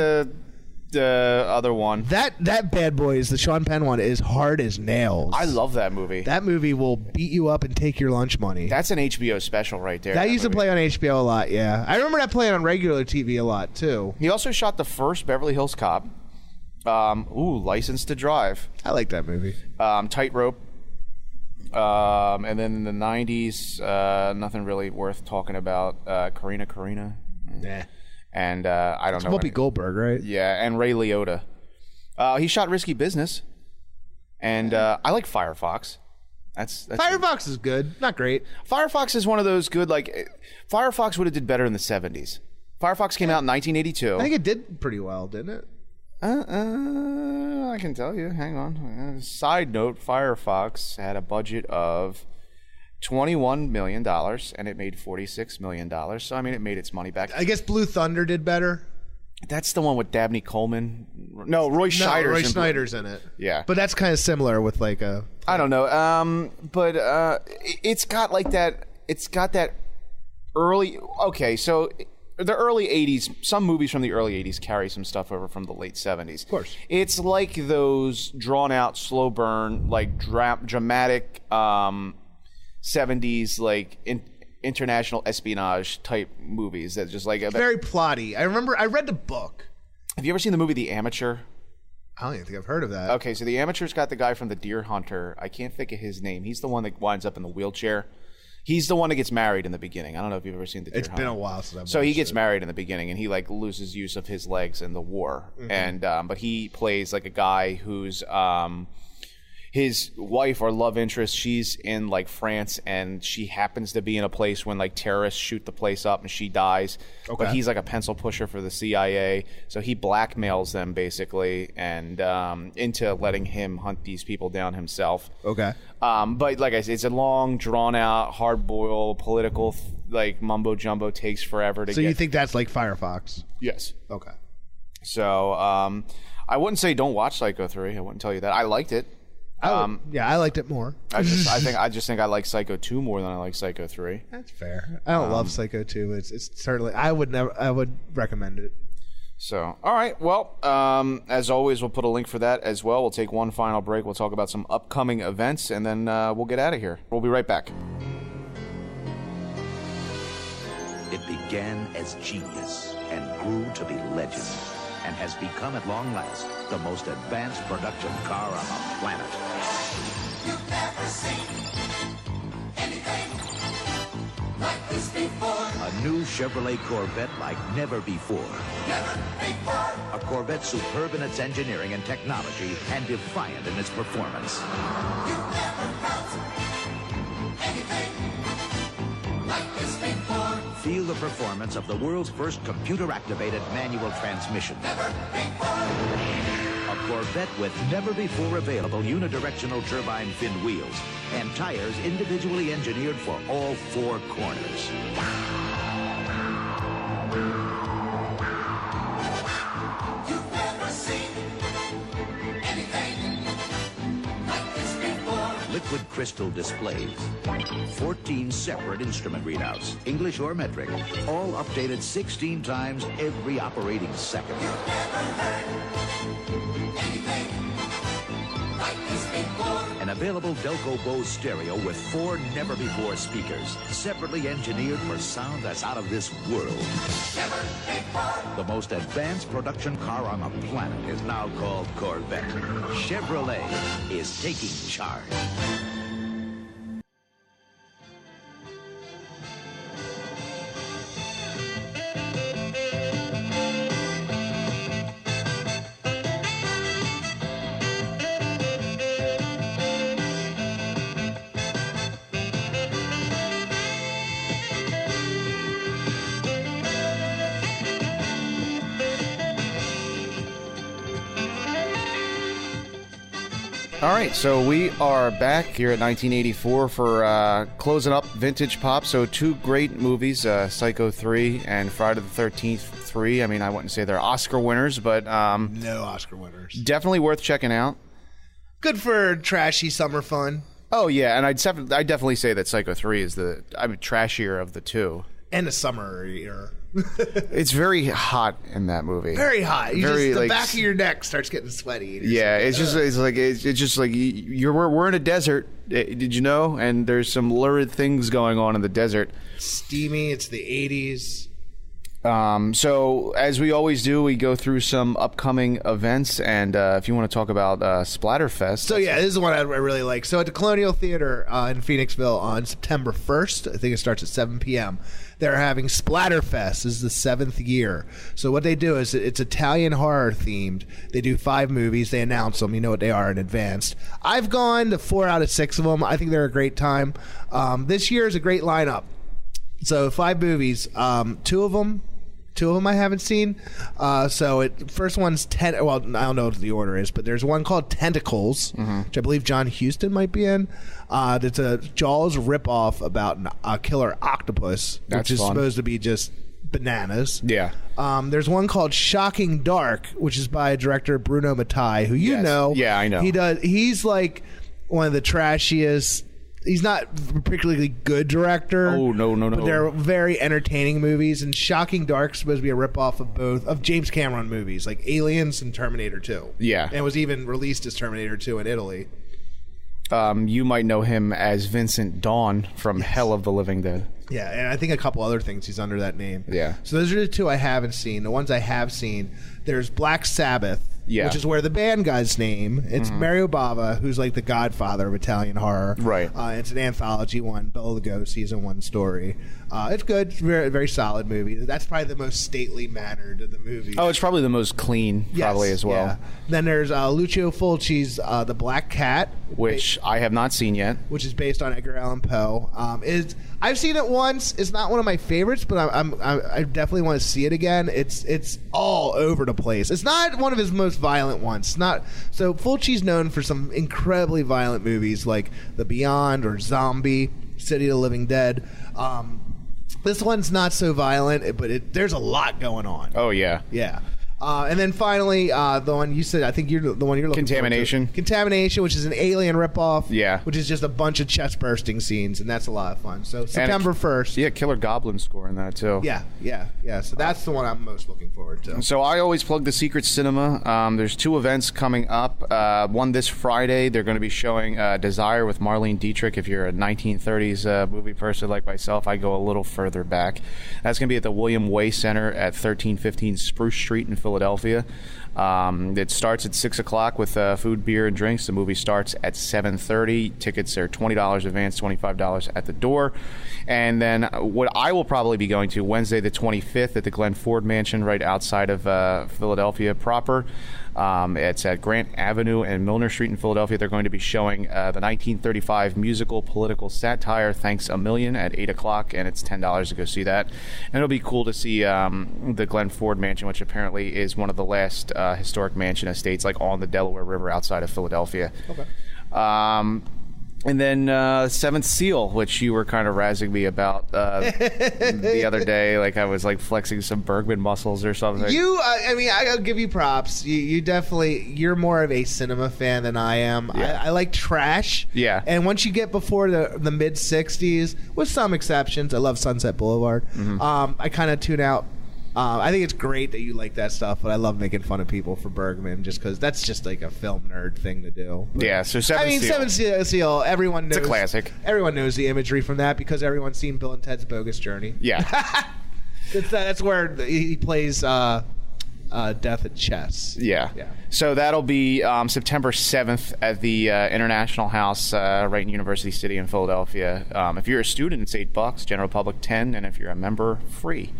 The other one. That Bad Boys, the Sean Penn one, is hard as nails. I love that movie. That movie will beat you up and take your lunch money. That's an HBO special right there. That used to play on HBO a lot, yeah. I remember that playing on regular TV a lot, too. He also shot the first Beverly Hills Cop. License to Drive. I like that movie. Tightrope. And then in the 90s, nothing really worth talking about. Karina. Nah. And I don't know. Whoopi Goldberg, right? Yeah, and Ray Liotta. He shot Risky Business. And I like Firefox. That's Firefox is good. Not great. Firefox is one of those good, like, Firefox would have did better in the 70s. Firefox came out in 1982. I think it did pretty well, didn't it? I can tell you. Hang on. Side note, Firefox had a budget of $21 million, and it made $46 million. So, I mean, it made its money back. I guess Blue Thunder did better. That's the one with Dabney Coleman. No, Roy Scheider's Roy Schneider's in it. Yeah. But that's kind of similar with like a... I don't know. But it's got like that... It's got that early... Okay, so... The early 80s, some movies from the early 80s carry some stuff over from the late 70s. Of course. It's like those drawn-out, slow burn, like dramatic 70s, like international espionage type movies that just like... Very plotty. I remember, I read the book. Have you ever seen the movie The Amateur? I don't even think I've heard of that. Okay, so The Amateur's got the guy from The Deer Hunter. I can't think of his name. He's the one that winds up in the wheelchair. He's the one that gets married in the beginning. I don't know if you've ever seen The Deer Hunter. It's been a while since I've So he gets married in the beginning, and he like loses use of his legs in the war. And but he plays like a guy who's his wife or love interest, she's in like France, and she happens to be in a place when like terrorists shoot the place up and she dies. Okay. But he's like a pencil pusher for the CIA, so he blackmails them basically and into letting him hunt these people down himself. Okay. But like I said, it's a long, drawn out, hard boiled political like mumbo jumbo, takes forever to get. So you think that's like Firefox? Yes. Okay. So I wouldn't say don't watch Psycho 3. I wouldn't tell you that. I liked it. I liked it more. I just think I like Psycho 2 more than I like Psycho 3. That's fair. I don't love Psycho 2. It's certainly I would recommend it. So, all right. Well, as always, we'll put a link for that as well. We'll take one final break. We'll talk about some upcoming events, and then we'll get out of here. We'll be right back. It began as genius and grew to be legend, and has become at long last the most advanced production car on the planet. You've never seen anything like this before. A new Chevrolet Corvette like never before. Never before. A Corvette superb in its engineering and technology and defiant in its performance. You've never felt anything like this before. Feel the performance of the world's first computer-activated manual transmission. Never before. A Corvette with never-before available unidirectional turbine fin wheels and tires individually engineered for all four corners. You've never seen anything like this before. Liquid crystal displays, 14 separate instrument readouts, English or metric, all updated 16 times every operating second. You've never heard anything like this before. An available Delco Bose stereo with 4 never-before speakers, separately engineered for sound that's out of this world. Never before. The most advanced production car on the planet is now called Corvette. Chevrolet is taking charge. All right, so we are back here at 1984 for closing up Vintage Pop. So 2 great movies, Psycho 3 and Friday the 13th 3. I mean, I wouldn't say they're Oscar winners, but no Oscar winners. Definitely worth checking out. Good for trashy summer fun. Oh yeah, and I'd definitely say that Psycho 3 is the trashier of the 2. And the summer era. It's very hot in that movie. Very hot. The like, back of your neck starts getting sweaty. Yeah, it's just like we're in a desert. Did you know? And there's some lurid things going on in the desert. Steamy. It's the 80s. So as we always do, we go through some upcoming events, and if you want to talk about Splatterfest. So yeah, this is one I really like. So at the Colonial Theater in Phoenixville on September 1st, I think it starts at 7 p.m., they're having Splatterfest. This is the 7th year. So what they do is it's Italian horror themed. They do 5 movies. They announce them. You know what they are in advance. I've gone to 4 out of 6 of them. I think they're a great time. This year is a great lineup. So 5 movies. 2 of them I haven't seen. First one's I don't know what the order is, but there's one called Tentacles, which I believe John Huston might be in. It's a Jaws ripoff about a killer octopus, which is supposed to be just bananas. Yeah. There's one called Shocking Dark, which is by director Bruno Mattei, who you know. Yeah, I know. He's like one of the trashiest. He's not a particularly good director. Oh, no. But they're very entertaining movies. And Shocking Dark is supposed to be a ripoff of both of James Cameron movies, like Aliens and Terminator 2. Yeah. And it was even released as Terminator 2 in Italy. You might know him as Vincent Dawn from Hell of the Living Dead. Yeah, and I think a couple other things he's under that name. Yeah. So those are the 2 I haven't seen. The ones I have seen, there's Black Sabbath, which is where the band guy's name. It's Mario Bava, who's like the godfather of Italian horror. Right. It's an anthology one, Bela Lugosi season 1 story. It's good. It's very, very solid movie. That's probably the most stately mannered of the movies. Oh, it's probably the most clean, probably as well. Yeah. Then there's Lucio Fulci's The Black Cat, which I have not seen yet. Which is based on Edgar Allan Poe. I've seen it once. It's not one of my favorites, but I definitely want to see it again. It's all over the place. It's not one of his most violent ones. It's not. So Fulci's known for some incredibly violent movies like The Beyond or Zombie, City of the Living Dead. This one's not so violent, but there's a lot going on. Oh, yeah. Yeah. And then finally, the one you said, I think you're the one you're looking Contamination. for. Contamination, which is an Alien ripoff. Yeah. Which is just a bunch of chest bursting scenes, and that's a lot of fun. So September 1st. Yeah, Killer Goblin score in that, too. Yeah. So that's the one I'm most looking forward to. So I always plug the Secret Cinema. There's 2 events coming up. One this Friday. They're going to be showing Desire with Marlene Dietrich. If you're a 1930s movie person like myself, I go a little further back. That's going to be at the William Way Center at 1315 Spruce Street in Philadelphia. It starts at 6 o'clock with food, beer, and drinks. The movie starts at 7:30. Tickets are $20 advance, $25 at the door. And then what I will probably be going to Wednesday the 25th at the Glenn Ford Mansion right outside of Philadelphia proper. It's at Grant Avenue and Milner Street in Philadelphia. They're going to be showing the 1935 musical political satire Thanks a Million at 8 o'clock, and it's $10 to go see that. And it'll be cool to see the Glenn Ford Mansion, which apparently is one of the last historic mansion estates like on the Delaware River outside of Philadelphia. Okay. And then Seventh Seal, which you were kind of razzing me about the other day. Like I was like flexing some Bergman muscles or something. I'll give you props. You're more of a cinema fan than I am. Yeah. I like trash. Yeah. And once you get before the mid 60s, with some exceptions, I love Sunset Boulevard. I kind of tune out. I think it's great that you like that stuff, but I love making fun of people for Bergman just because that's just like a film nerd thing to do. But, yeah, so Seventh Seal, everyone knows. It's a classic. Everyone knows the imagery from that because everyone's seen Bill and Ted's Bogus Journey. Yeah. That's where he plays Death at Chess. Yeah. So that'll be September 7th at the International House right in University City in Philadelphia. If you're a student, it's $8, general public $10, and if you're a member, free.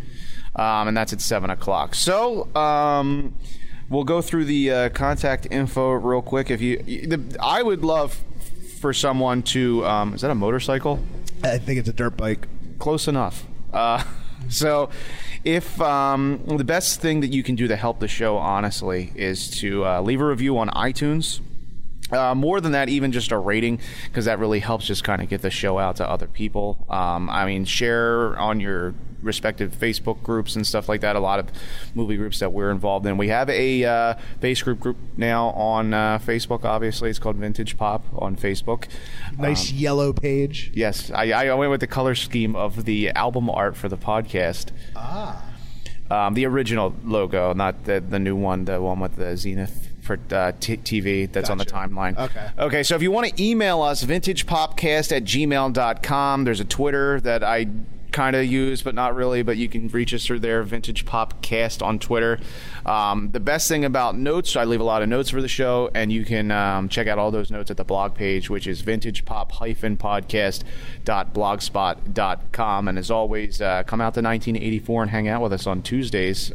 And that's at 7 o'clock. So we'll go through the contact info real quick. I would love for someone to is that a motorcycle? I think it's a dirt bike. Close enough. So if the best thing that you can do to help the show, honestly, is to leave a review on iTunes. More than that, even just a rating, because that really helps just kind of get the show out to other people. Share on your respective Facebook groups and stuff like that. A lot of movie groups that we're involved in. We have a base group now on Facebook, obviously. It's called Vintage Pop on Facebook. Nice yellow page. Yes. I went with the color scheme of the album art for the podcast. The original logo, not the new one, the one with the Zenith for TV that's on the timeline. Okay, so if you want to email us, vintagepopcast@gmail.com. There's a Twitter that I kind of use, but not really, but you can reach us through there, Vintage Popcast on Twitter. The best thing about notes, I leave a lot of notes for the show, and you can check out all those notes at the blog page, which is vintagepop-podcast.blogspot.com. And as always, come out to 1984 and hang out with us on Tuesdays.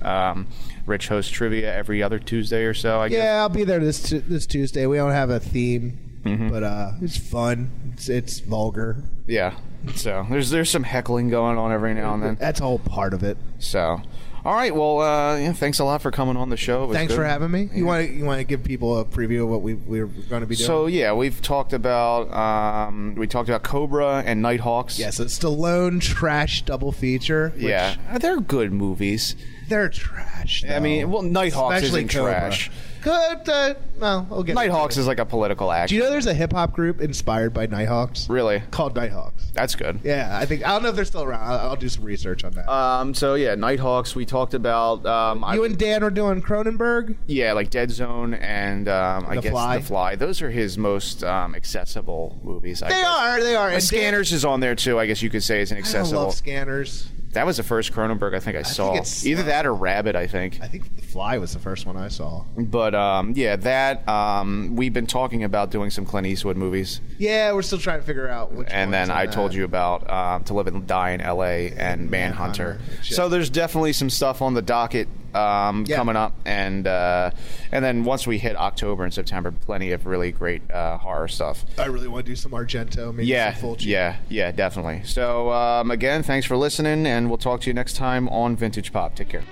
Rich hosts trivia every other Tuesday or so, I guess. Yeah, I'll be there this Tuesday. We don't have a theme, but it's fun. It's vulgar. Yeah. So there's some heckling going on every now and then. That's all part of it. So, all right. Well, thanks a lot for coming on the show. Thanks for having me. You want to give people a preview of what we're going to be doing? So yeah, we've talked about Cobra and Nighthawks. Yes, it's Stallone trash double feature. Yeah, they're good movies. They're trash, though. Nighthawks Especially isn't Cobra. Trash. We'll get Nighthawks is like a political action. Do you know there's a hip-hop group inspired by Nighthawks? Really? Called Nighthawks. That's good. Yeah, I don't know if they're still around. I'll do some research on that. So yeah, Nighthawks, we talked about... you and Dan were doing Cronenberg? Yeah, like Dead Zone and I guess Fly. The Fly. Those are his most accessible movies, I guess. They are. And Scanners is on there too, I guess you could say is an accessible... I love Scanners. That was the first Cronenberg I think I saw. Either that or Rabbit, I think. I think The Fly was the first one I saw. But we've been talking about doing some Clint Eastwood movies. Yeah, we're still trying to figure out which. And then I told you about To Live and Die in L.A. and Manhunter. So there's definitely some stuff on the docket coming up, and then once we hit October and September, plenty of really great horror stuff. I really want to do some Argento, maybe some Fulci. Yeah, definitely. So again, thanks for listening, and we'll talk to you next time on Vintage Pop. Take care.